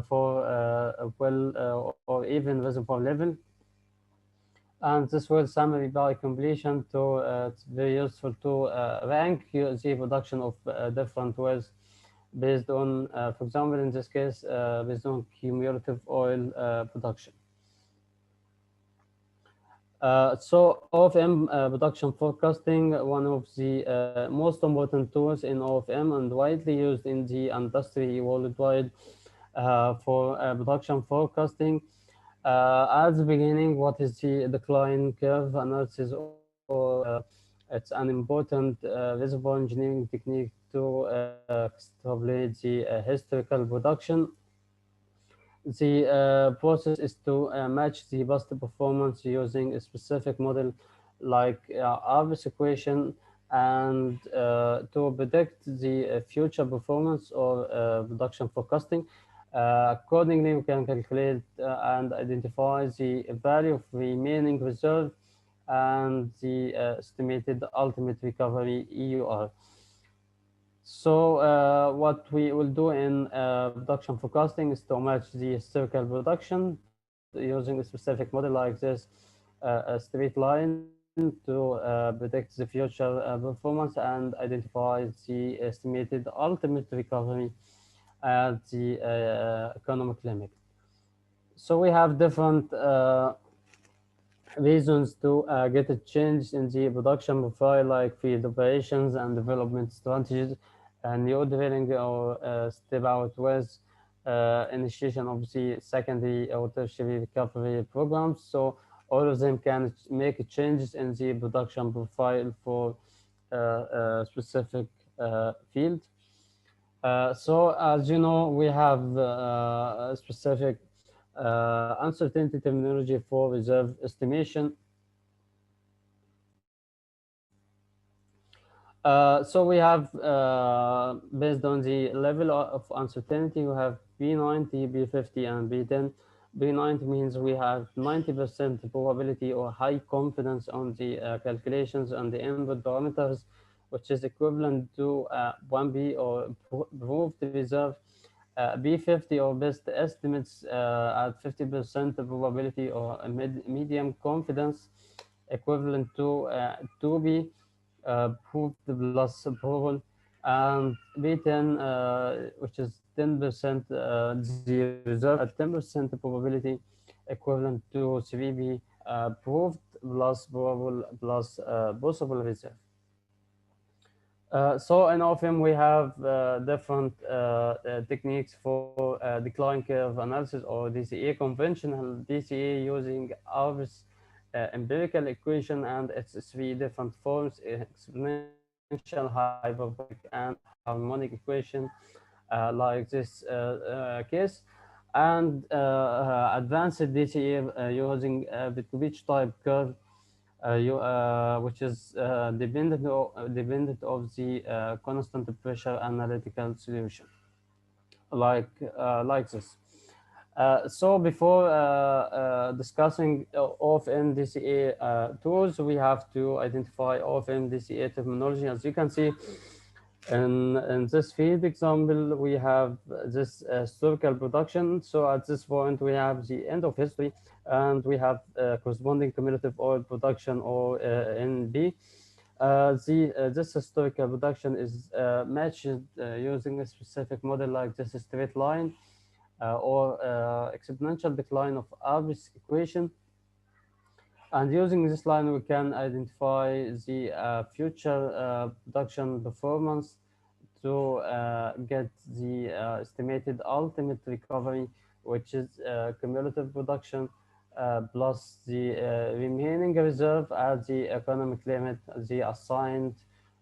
for well or even reservoir level. And this will summary by completion to it's very useful to rank the production of different wells based on, for example, in this case, based on cumulative oil production. So OFM production forecasting, one of the most important tools in OFM and widely used in the industry worldwide for production forecasting. At the beginning, what is the decline curve analysis, or it's an important reservoir engineering technique to extrapolate the historical production. The process is to match the past performance using a specific model like Arvis equation and to predict the future performance or production forecasting. Accordingly, we can calculate and identify the value of remaining reserve and the estimated ultimate recovery EUR. So what we will do in production forecasting is to match the historical production using a specific model like this, a straight line to predict the future performance and identify the estimated ultimate recovery at the economic limit. So we have different reasons to get a change in the production profile, like field operations and development strategies, new drilling or step out with initiation of the secondary or tertiary recovery programs. So all of them can make changes in the production profile for a specific field. So as you know, we have a specific uncertainty terminology for reserve estimation. So we have, based on the level of uncertainty, we have B90, B50, and B10. B90 means we have 90% probability or high confidence on the calculations and the input parameters, which is equivalent to 1B or proved reserve. B50 or best estimates at 50% probability or a medium confidence, equivalent to 2B proved plus approval, and B10, which is 10%, the reserve at 10% probability equivalent to 3b proved plus probable plus possible reserve. So in Ofm we have different techniques for decline curve analysis or DCA, conventional DCA using Arv's empirical equation and its three different forms: exponential, hyperbolic, and harmonic equation, like this case, and advanced DCA using Petrovich type curve, which is dependent of the constant pressure analytical solution, like this. So before discussing of NDCA tools, we have to identify of NDCA terminology. As you can see, in this field example, we have this historical production. So at this point, we have the end of history, and we have corresponding cumulative oil production, or NB. This historical production is matched using a specific model like this straight line or exponential decline of Abbe's equation. And using this line, we can identify the future production performance to get the estimated ultimate recovery, which is cumulative production plus the remaining reserve at the economic limit, the assigned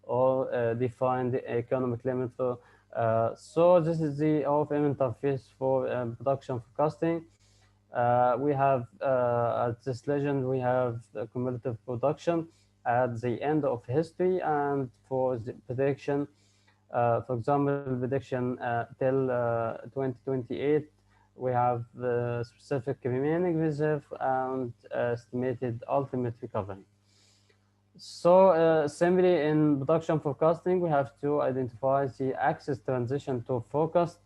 or defined economic limit. So this is the OFM interface for production forecasting. We have at this legend we have cumulative production at the end of history, and for the prediction, for example, prediction till 2028, we have specific remaining reserve and estimated ultimate recovery. So similarly, in production forecasting, we have to identify the axis transition to forecast.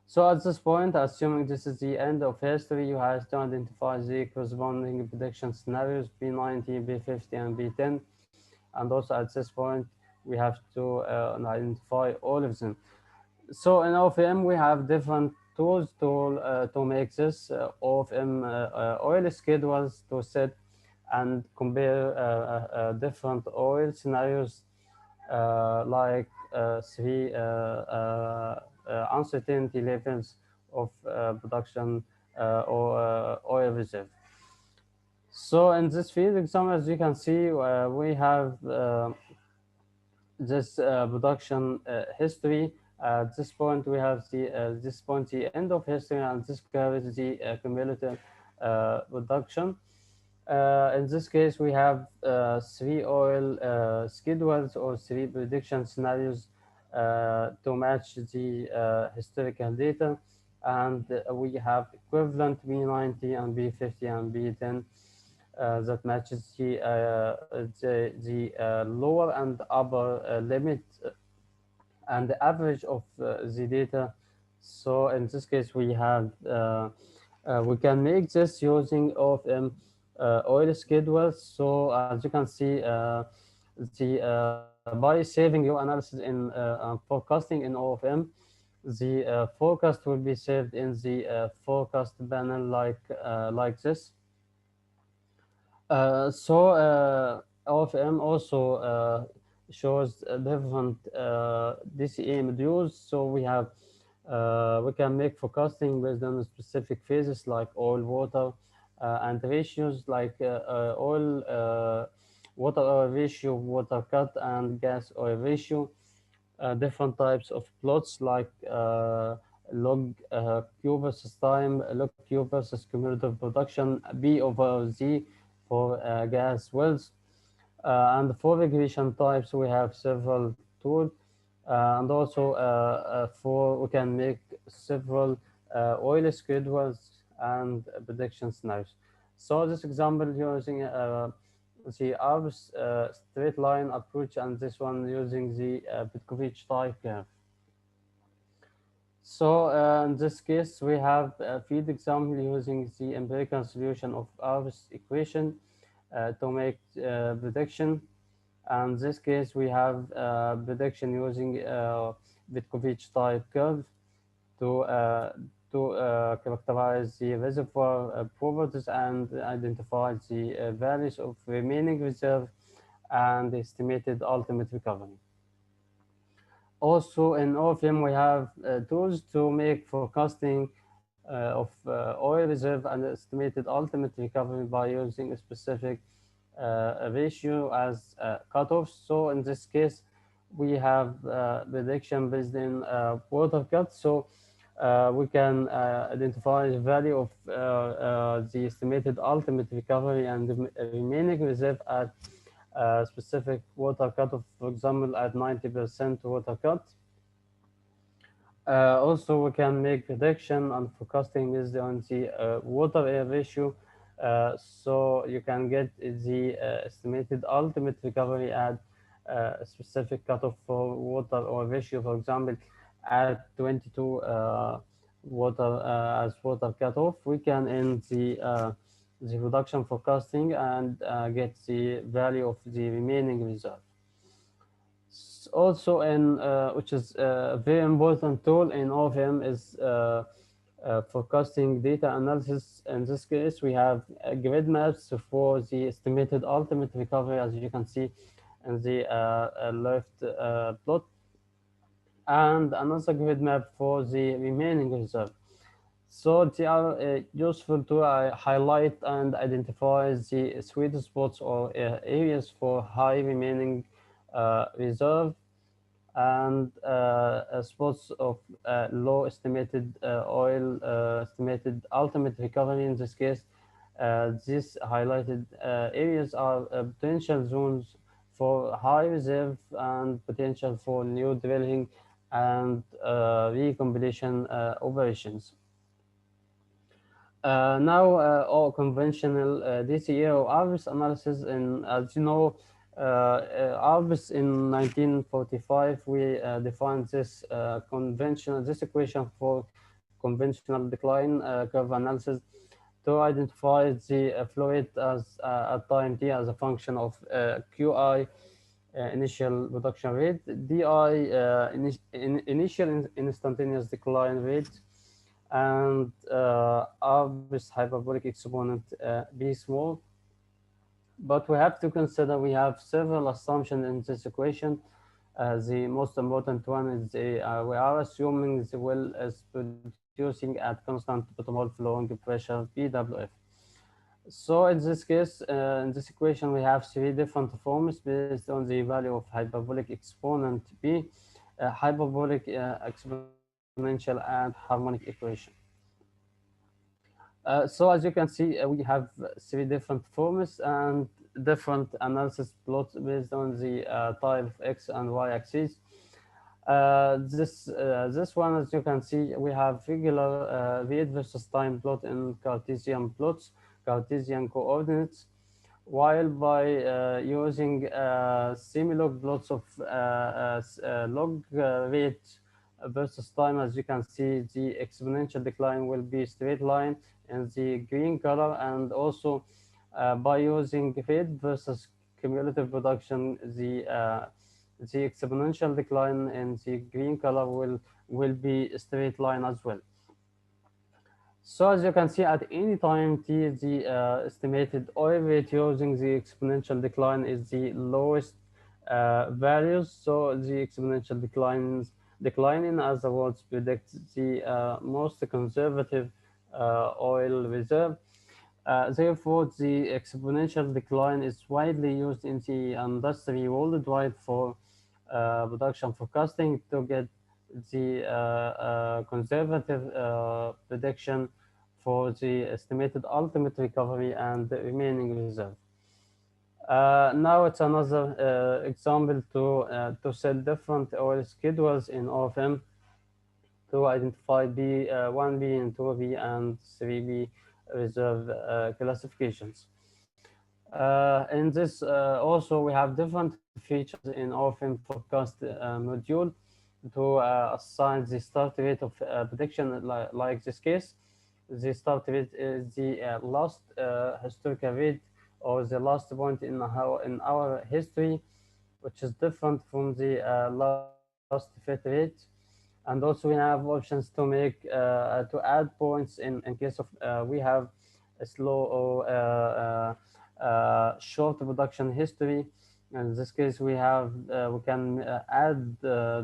So at this point, assuming this is the end of history, you have to identify the corresponding prediction scenarios B90, B50, and B10. And also at this point, we have to identify all of them. So in OFM, we have different tools to make this OFM oil schedules to set and compare different oil scenarios, like three uncertainty levels of production or oil reserve. So in this field example, as you can see, we have this production history. At this point, we have the end of history, and this curve is the cumulative production. In this case, we have three oil schedules or three prediction scenarios to match the historical data, and we have equivalent B90 and B50 and B10 that matches the lower and upper limit and the average of the data. So in this case, we can make this using OFM oil schedules. So as you can see, by saving your analysis in forecasting in OFM, the forecast will be saved in the forecast panel like this. OFM also shows different DCA modules. So we can make forecasting based on specific phases like oil, water, and ratios like oil, water oil ratio, water cut, and gas oil ratio. Different types of plots like log Q versus time, log Q versus cumulative production, B over Z for gas wells. And for regression types, we have several tools, and also we can make several oil schedules and prediction scenarios. So this example using the Arb's straight line approach, and this one using the Petkovich type curve. So in this case, we have a field example using the empirical solution of Arb's equation to make prediction. And in this case, we have prediction using Vitkovich type curve to characterize the reservoir properties and identify the values of remaining reserve and estimated ultimate recovery. Also, in OFM, we have tools to make forecasting of oil reserve and estimated ultimate recovery by using a specific ratio as cutoffs. So in this case, we have prediction based in water cut. So we can identify the value of the estimated ultimate recovery and the remaining reserve at specific water cut of, for example, at 90% water cut. Also, we can make prediction and forecasting based on the water air ratio. So you can get the estimated ultimate recovery at a specific cutoff for water or ratio, for example, at 22 water as water cutoff. We can end the production forecasting and get the value of the remaining reserve. Also, in which is a very important tool in OFM is forecasting data analysis. In this case, we have grid maps for the estimated ultimate recovery, as you can see in the left plot, and another grid map for the remaining reserve. So they are useful to highlight and identify the sweet spots or areas for high remaining reserve and spots of low estimated oil estimated ultimate recovery. In this case, these highlighted areas are potential zones for high reserve and potential for new drilling and recompletion operations. Now, all conventional DCA or ARVIS analysis, and as you know, ARVIS in 1945, we defined this this equation for conventional decline curve analysis to identify the flow rate as at time t as a function of QI, initial production rate, DI, initial instantaneous decline rate, and Arb's hyperbolic exponent b small. But we have to consider we have several assumptions in this equation. The most important one is we are assuming the well is producing at constant bottom hole flowing pressure BWF. So in this case, in this equation, we have three different forms based on the value of hyperbolic exponent b, hyperbolic exponential, and harmonic equation. So as you can see, we have three different forms and different analysis plots based on the type of x and y axis. This one, as you can see, we have regular rate versus time plot in Cartesian plots, Cartesian coordinates, while by using semi-log plots of log rate versus time, as you can see, the exponential decline will be straight line in the green color, and also by using rate versus cumulative production, the exponential decline in the green color will be a straight line as well. So as you can see, at any time t, the estimated oil rate using the exponential decline is the lowest values. So the exponential declining, as the words predict the most conservative oil reserve. Therefore, the exponential decline is widely used in the industry worldwide for production forecasting to get the conservative prediction for the estimated ultimate recovery and the remaining reserve. Now it's another example to set different oil schedules in OFM to identify B, 1B and 2B and 3B reserve classifications. In this also we have different features in OFM forecast module to assign the start rate of prediction like this case. The start rate is the last historical rate or the last point in our history, which is different from the last fit rate. And also we have options to make to add points in case of we have a slow or short production history. In this case, we can add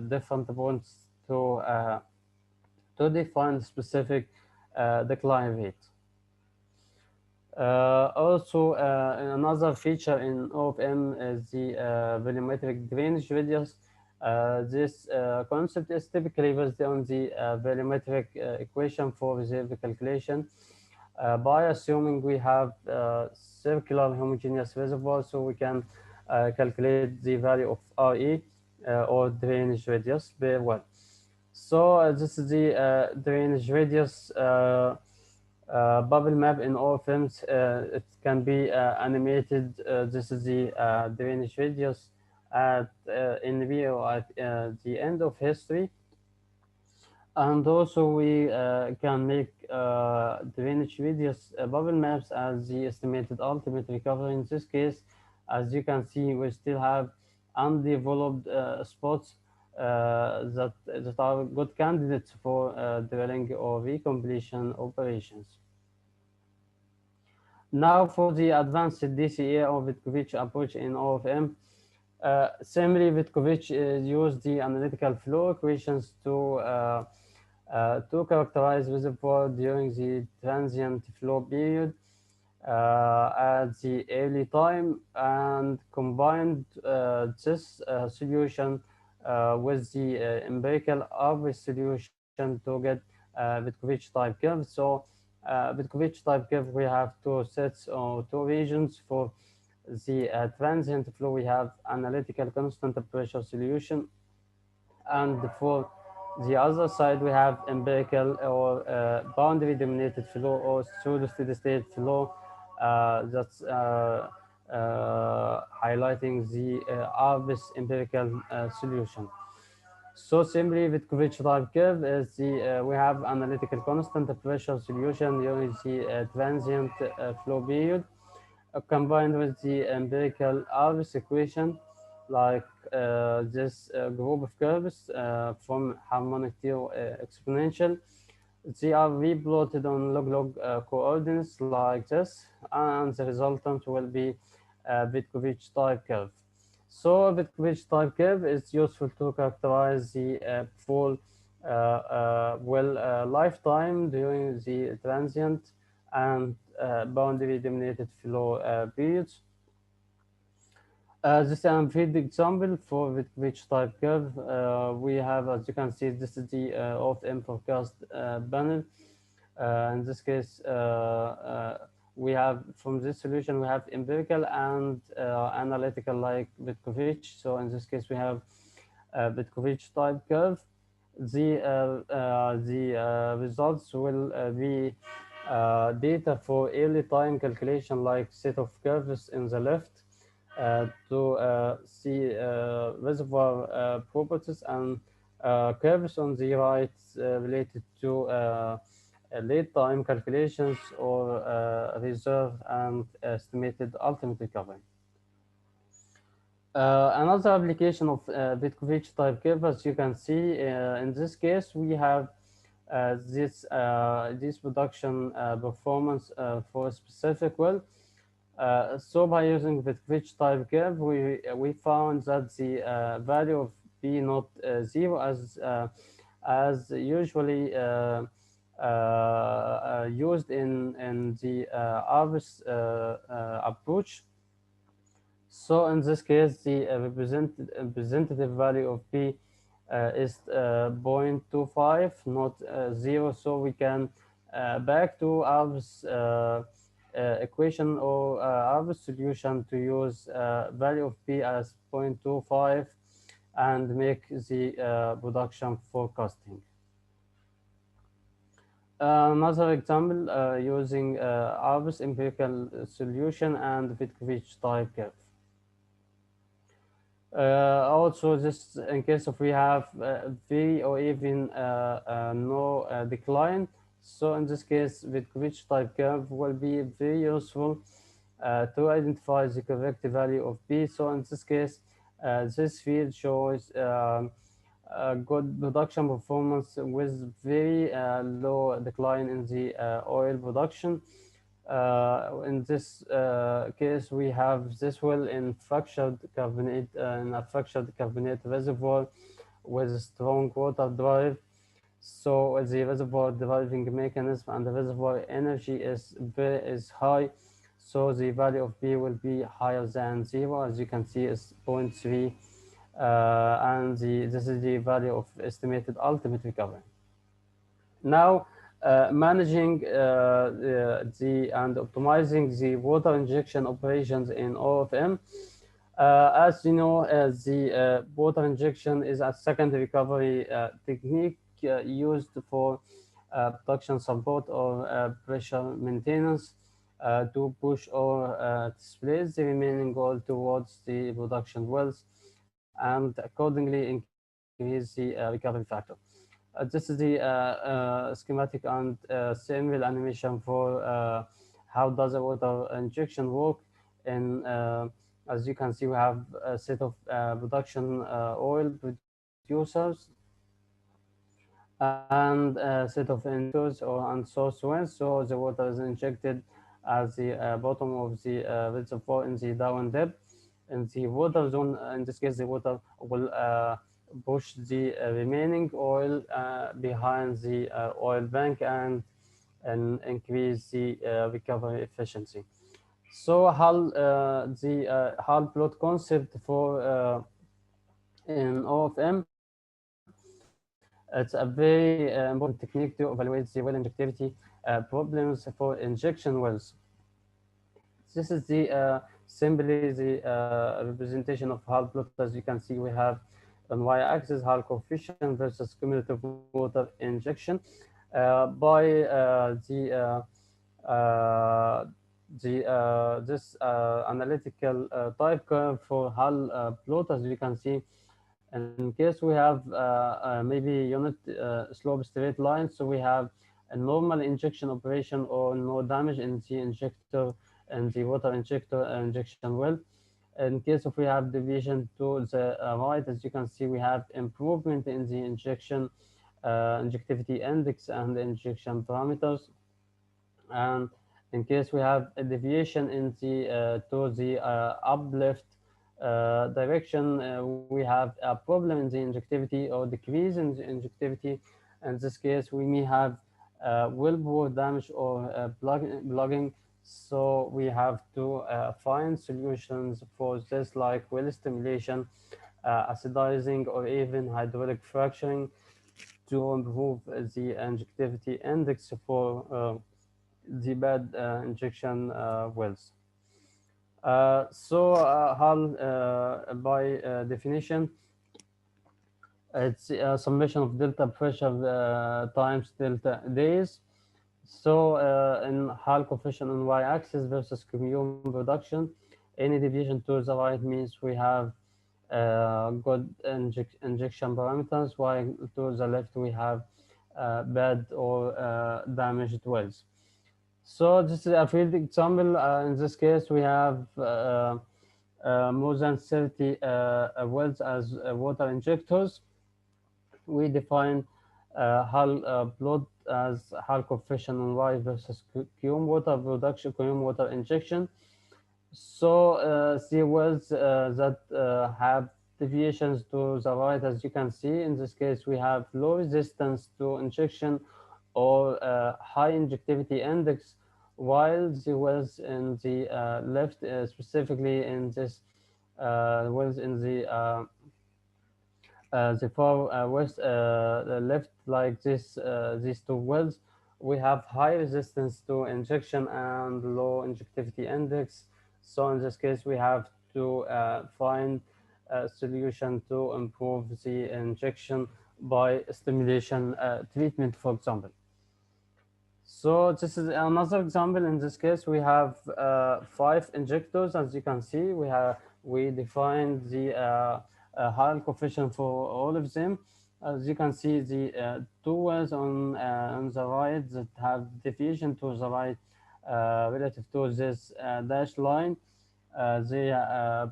different points to define specific decline rate. Also, another feature in OFM is the volumetric drainage radius. This concept is typically based on the volumetric equation for reserve calculation. By assuming we have circular homogeneous reservoir, so we can calculate the value of RE or drainage radius per well. So this is the drainage radius bubble map in all films. It can be animated. This is the drainage radius in view at the end of history. And also we can make drainage radius bubble maps as the estimated ultimate recovery. In this case, as you can see, we still have undeveloped spots that are good candidates for drilling or recompletion operations. Now for the advanced DCA or Vitkovich approach in OFM, similarly, Vitkovich used the analytical flow equations to characterize reservoir during the transient flow period at the early time and combined this solution with the empirical average solution to get Vitkovich type curve. So Vitkovich type curve, we have two sets or two regions. For the transient flow, we have analytical constant pressure solution, and for the other side, we have empirical or boundary dominated flow or pseudo steady state flow that's highlighting the Arbis empirical solution. So simply with Vitkovich type curve is we have analytical constant pressure solution during the transient flow period combined with the empirical Arbis equation, like this group of curves from harmonic to exponential. They are replotted on log-log coordinates like this, and the resultant will be a Vitkovich type curve. So a Vitkovich type curve is useful to characterize the full lifetime during the transient and boundary dominated flow periods. This is an feed example for which type curve we have. As you can see, this is the Ofm forecast panel. In this case, we have from this solution we have empirical and analytical like Vitkovich. So in this case, we have Vitkovich type curve. The results will be data for early time calculation, like set of curves in the left to see reservoir properties, and curves on the right related to late time calculations or reserve and estimated ultimate recovery. Another application of Vitkovich type curve, as you can see, in this case, we have this production performance for a specific well. So by using Vitkovich type curve, we found that the value of B not zero as usually used in the Arbis approach. So in this case, the representative value of P is 0.25, not 0. So we can back to Arb's equation or Arb's solution to use value of P as 0.25 and make the production forecasting. Another example using Arb's empirical solution and Vitkovich type curve. Also, this in case of we have V or even no decline. So in this case, Vitkovich type curve will be very useful to identify the correct value of B. So in this case, this field shows good production performance with very low decline in the oil production. In this case, we have this well in a fractured carbonate reservoir with a strong water drive. So the reservoir driving mechanism and the reservoir energy is high. So the value of B will be higher than zero, as you can see is zero point 0.3, and this is the value of estimated ultimate recovery. Now, managing and optimizing the water injection operations in OFM. As you know, the water injection is a second recovery technique used for production support or pressure maintenance to push or displace the remaining oil towards the production wells and accordingly increase the recovery factor. This is the schematic and simple animation for how does a water injection work. And as you can see, we have a set of production oil producers and a set of injectors or and source wells. So the water is injected at the bottom of the reservoir in the down depth. In the water zone, in this case, the water will push the remaining oil behind the oil bank and increase the recovery efficiency. So the hull plot concept for in OFM, it's a very important technique to evaluate the well injectivity problems for injection wells. This is the simply the representation of hull plot. As you can see, we have on y-axis hull coefficient versus cumulative water injection by this analytical type curve for hull plot. As you can see, in case we have maybe unit slope straight line, so we have a normal injection operation or no damage in the injector and the water injector injection well. In case if we have deviation to the right, as you can see, we have improvement in the injectivity index and the injection parameters. And in case we have a deviation in the to the uplift direction, we have a problem in the injectivity or decrease in the injectivity. In this case, we may have wellbore damage or plugging. So we have to find solutions for this, like well stimulation, acidizing, or even hydraulic fracturing to improve the injectivity index for the bad injection wells. Hull, by definition, it's a summation of delta pressure times delta days. So in Hull coefficient on y-axis versus commune production, any deviation to the right means we have good injection parameters, while to the left we have bad or damaged wells. So this is a field example. In this case, we have more than 30 wells as water injectors. We define hull plot as hull coefficient on Y versus cum water production, cum water injection. So the wells that have deviations to the right, as you can see, in this case, we have low resistance to injection or high injectivity index, while the wells in the left, specifically in this wells in the far west left, like these two wells, we have high resistance to injection and low injectivity index. So in this case, we have to find a solution to improve the injection by stimulation treatment, for example. So this is another example. In this case, we have 5 injectors. As you can see, we defined the Hall coefficient for all of them. As you can see, the two wells on the right that have deviation to the right relative to this dashed line, they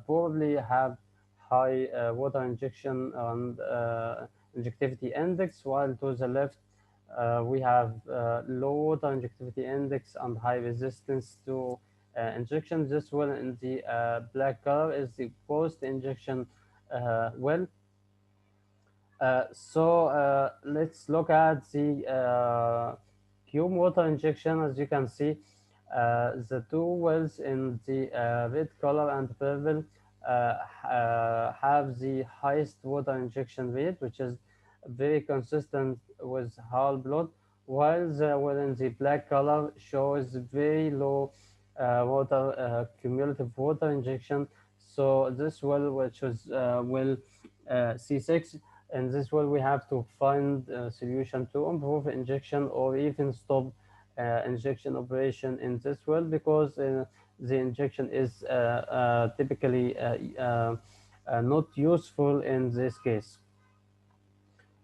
probably have high water injection and injectivity index, while to the left we have low water injectivity index and high resistance to injection. This well in the black color is the post injection well. Let's look at the cube water injection. As you can see, the two wells in the red color and purple have the highest water injection rate, which is very consistent with whole blood, while the well in the black color shows very low water cumulative water injection. So this well, which is well C6, in this way we have to find a solution to improve injection or even stop injection operation in this well, because the injection is typically not useful in this case.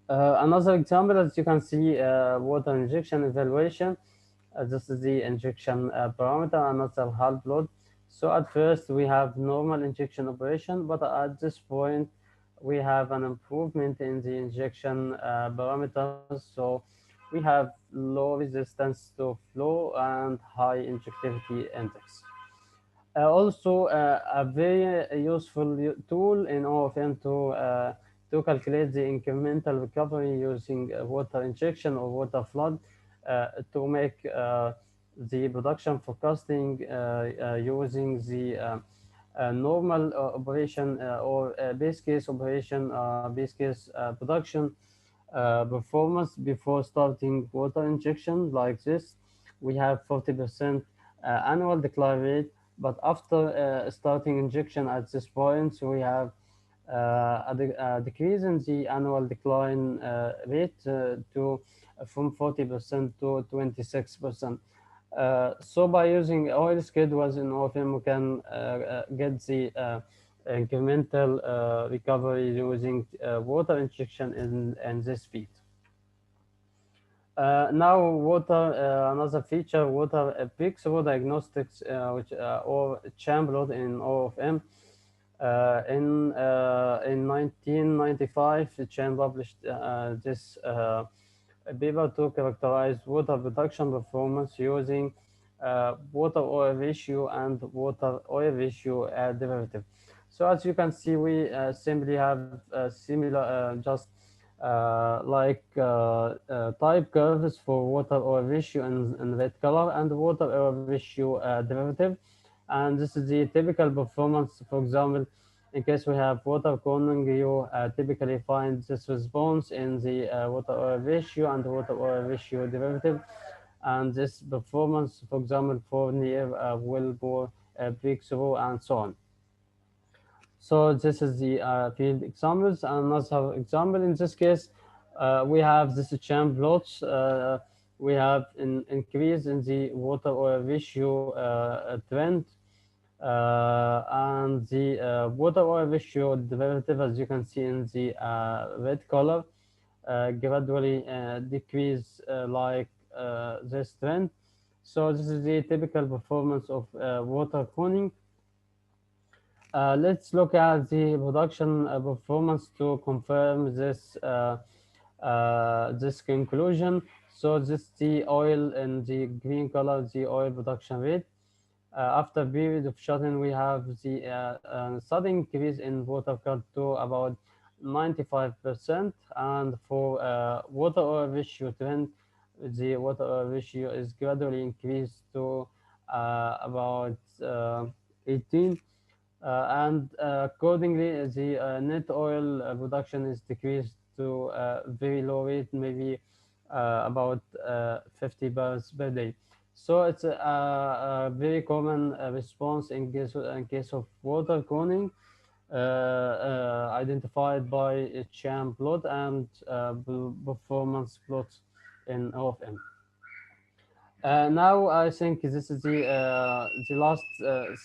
Another example, as you can see, water injection evaluation. This is the injection parameter, another half load. So at first we have normal injection operation, but at this point we have an improvement in the injection parameters. So we have low resistance to flow and high injectivity index. Also, a very useful tool in OFM to calculate the incremental recovery using water injection or water flood to make the production forecasting using the normal operation or base case operation, base case production performance before starting water injection like this. We have 40% annual decline rate, but after starting injection at this point, we have a decrease in the annual decline rate to from 40% to 26%. So by using oil schedules in Ofm, we can get the incremental recovery using water injection in this feed. Now, another feature, water breakthrough diagnostics, which or chambered in OFM. In 1995, Chen published this paper to characterize water production performance using water oil ratio and water oil ratio derivative. So as you can see, we simply have similar, just type curves for water oil ratio in red color and water oil ratio derivative. And this is the typical performance. For example, in case we have water cooling, you typically find this response in the water oil ratio and water oil ratio derivative. And this performance, for example, for near well bore breakthrough and so on. So this is the field examples. Another example in this case, we have this champ plots. We have an increase in the water oil ratio trend, and the water oil ratio derivative, as you can see in the red color, gradually decrease this trend. So this is the typical performance of water cooling. Let's look at the production performance to confirm this conclusion. So this is the oil in the green color, the oil production rate. After a period of shutting, we have the sudden increase in water cut to about 95%. And for water oil ratio trend, the water oil ratio is gradually increased to about 18. And accordingly, the net oil production is decreased to very low rate, maybe about 50 barrels per day. So it's a very common response in case of water cooling, identified by a sham plot and performance plots in OFM. Now I think this is the last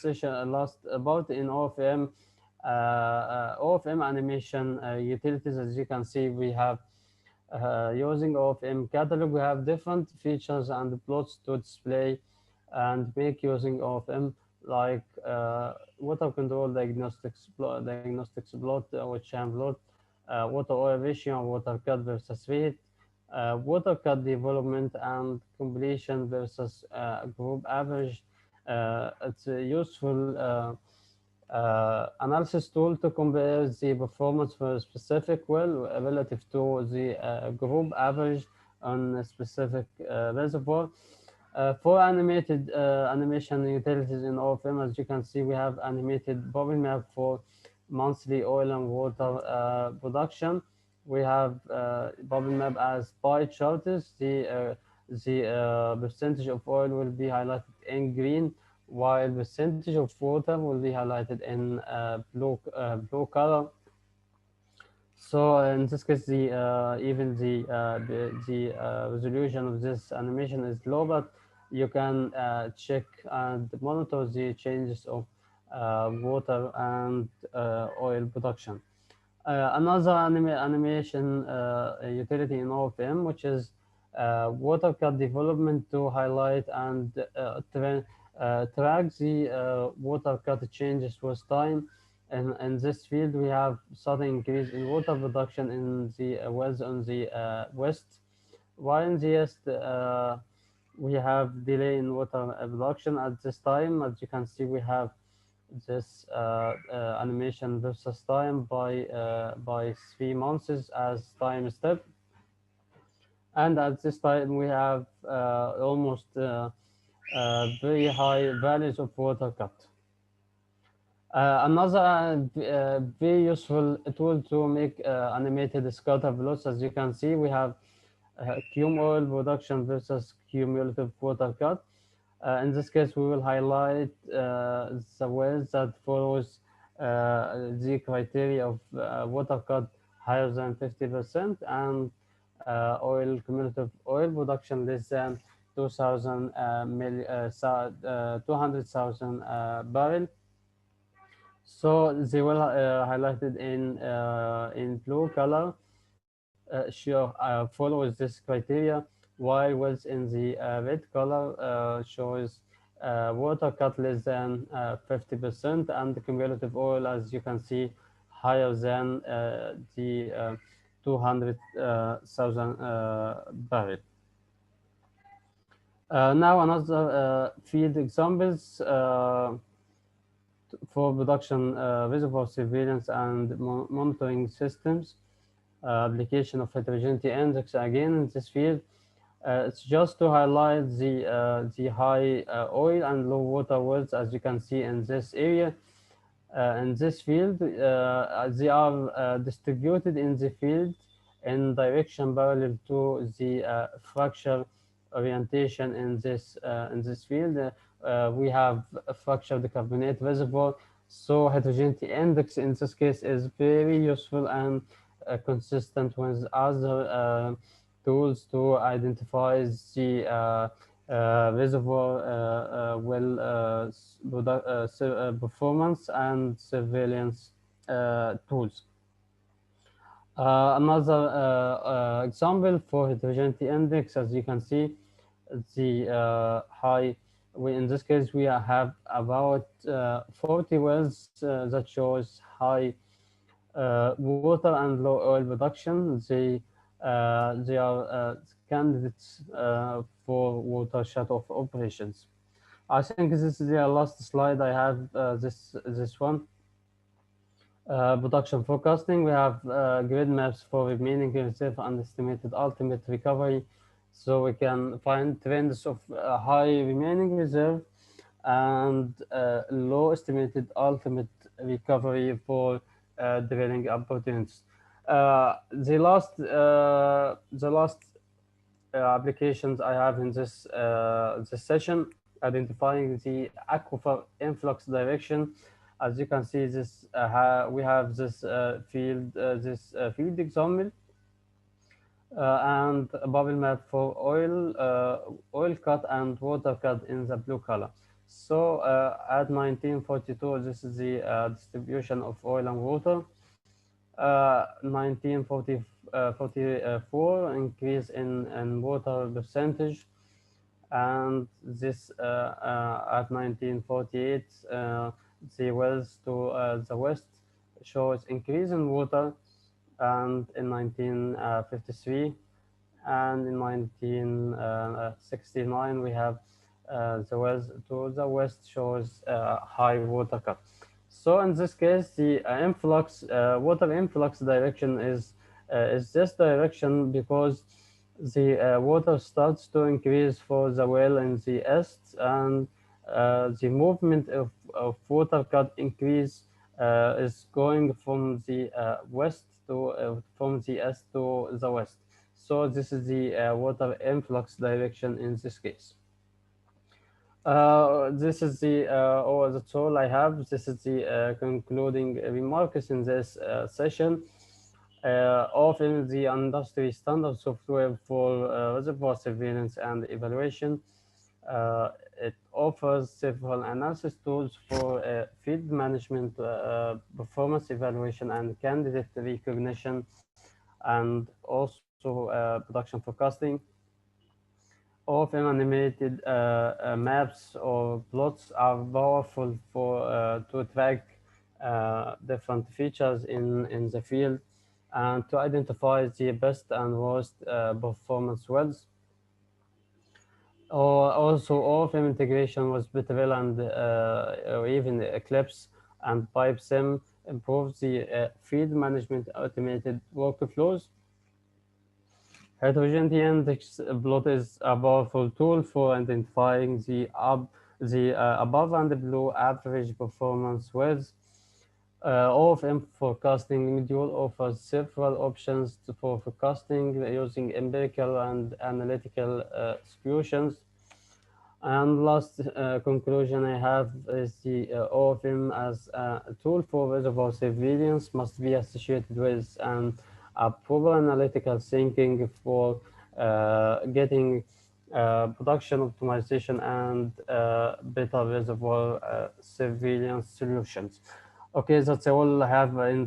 session, last about in OFM, OFM animation utilities. As you can see, we have using OFM catalog. We have different features and plots to display and make using OFM, like water control diagnostics plot, or sham plot, water oil ratio, water cut versus rate, water cut development and completion versus group average. It's a useful analysis tool to compare the performance for a specific well relative to the group average on a specific reservoir. For animated animation utilities in OFM, as you can see, we have animated bubble map for monthly oil and water production. We have bubble map as pie charts. The percentage of oil will be highlighted in green, while percentage of water will be highlighted in blue color. So in this case, even the resolution of this animation is low, but you can check and monitor the changes of water and oil production. Another animation utility in OFM, which is water cut development to highlight and track the water cut changes with time. And in this field, we have sudden increase in water production in the wells on the west, while in the east, we have delay in water production at this time. As you can see, we have this animation versus time by 3 months as time step, and at this time we have almost very high values of water cut. Another very useful tool to make animated scatter plots. As you can see, we have cum oil production versus cumulative water cut. In this case, we will highlight the wells that follows the criteria of water cut higher than 50% and oil cumulative oil production less than 200,000 barrel. So they will highlighted in blue color follows this criteria, while wells in the red color shows water cut less than 50% and the cumulative oil, as you can see, higher than the 200,000 barrel. Now another field examples for production reservoir surveillance and monitoring systems. Application of heterogeneity index again in this field. It's just to highlight the high oil and low water wells, as you can see in this area. In this field, they are distributed in the field in direction parallel to the fracture orientation in this field. We have a fractured carbonate reservoir, so heterogeneity index in this case is very useful and consistent with other tools to identify the reservoir performance and surveillance tools. Another example for heterogeneity index, as you can see, the high. In this case, we have about 40 wells that shows high water and low oil production. They are candidates for water shut-off operations. I think this is the last slide I have. This one. Production forecasting. We have grid maps for remaining reserve and estimated ultimate recovery, so we can find trends of high remaining reserve and low estimated ultimate recovery for drilling opportunities. The last applications I have in this session, identifying the aquifer influx direction. As you can see, we have this field example and a bubble map for oil cut and water cut in the blue color. So at 1942, this is the distribution of oil and water. 1944 increase in water percentage, and this at 1948 the wells to the west shows increase in water and in 1953, and in 1969 we have the west to the west shows high water cut. So in this case, the water influx direction is this direction because the water starts to increase for the well in the east, and the movement of water cut increase is going from the west to from the east to the west. So this is the water influx direction in this case. This is that's all I have. This is the concluding remarks in this session. Often the industry standard software for reservoir surveillance and evaluation. Uh, it offers several analysis tools for field management, performance evaluation, and candidate recognition, and also production forecasting. Often animated maps or plots are powerful for to track different features in the field and to identify the best and worst performance wells. Or also, Ofm integration with Bitrel and or even Eclipse and PipeSim improves the field management automated workflows. Heterogeneity index plot is a powerful tool for identifying the above and below average performance with OFM forecasting module offers several options for forecasting using empirical and analytical solutions. And last conclusion I have is the OFM as a tool for reservoir surveillance must be associated with a proper analytical thinking for getting production optimization and better reservoir surveillance solutions. Okay, that's all I have in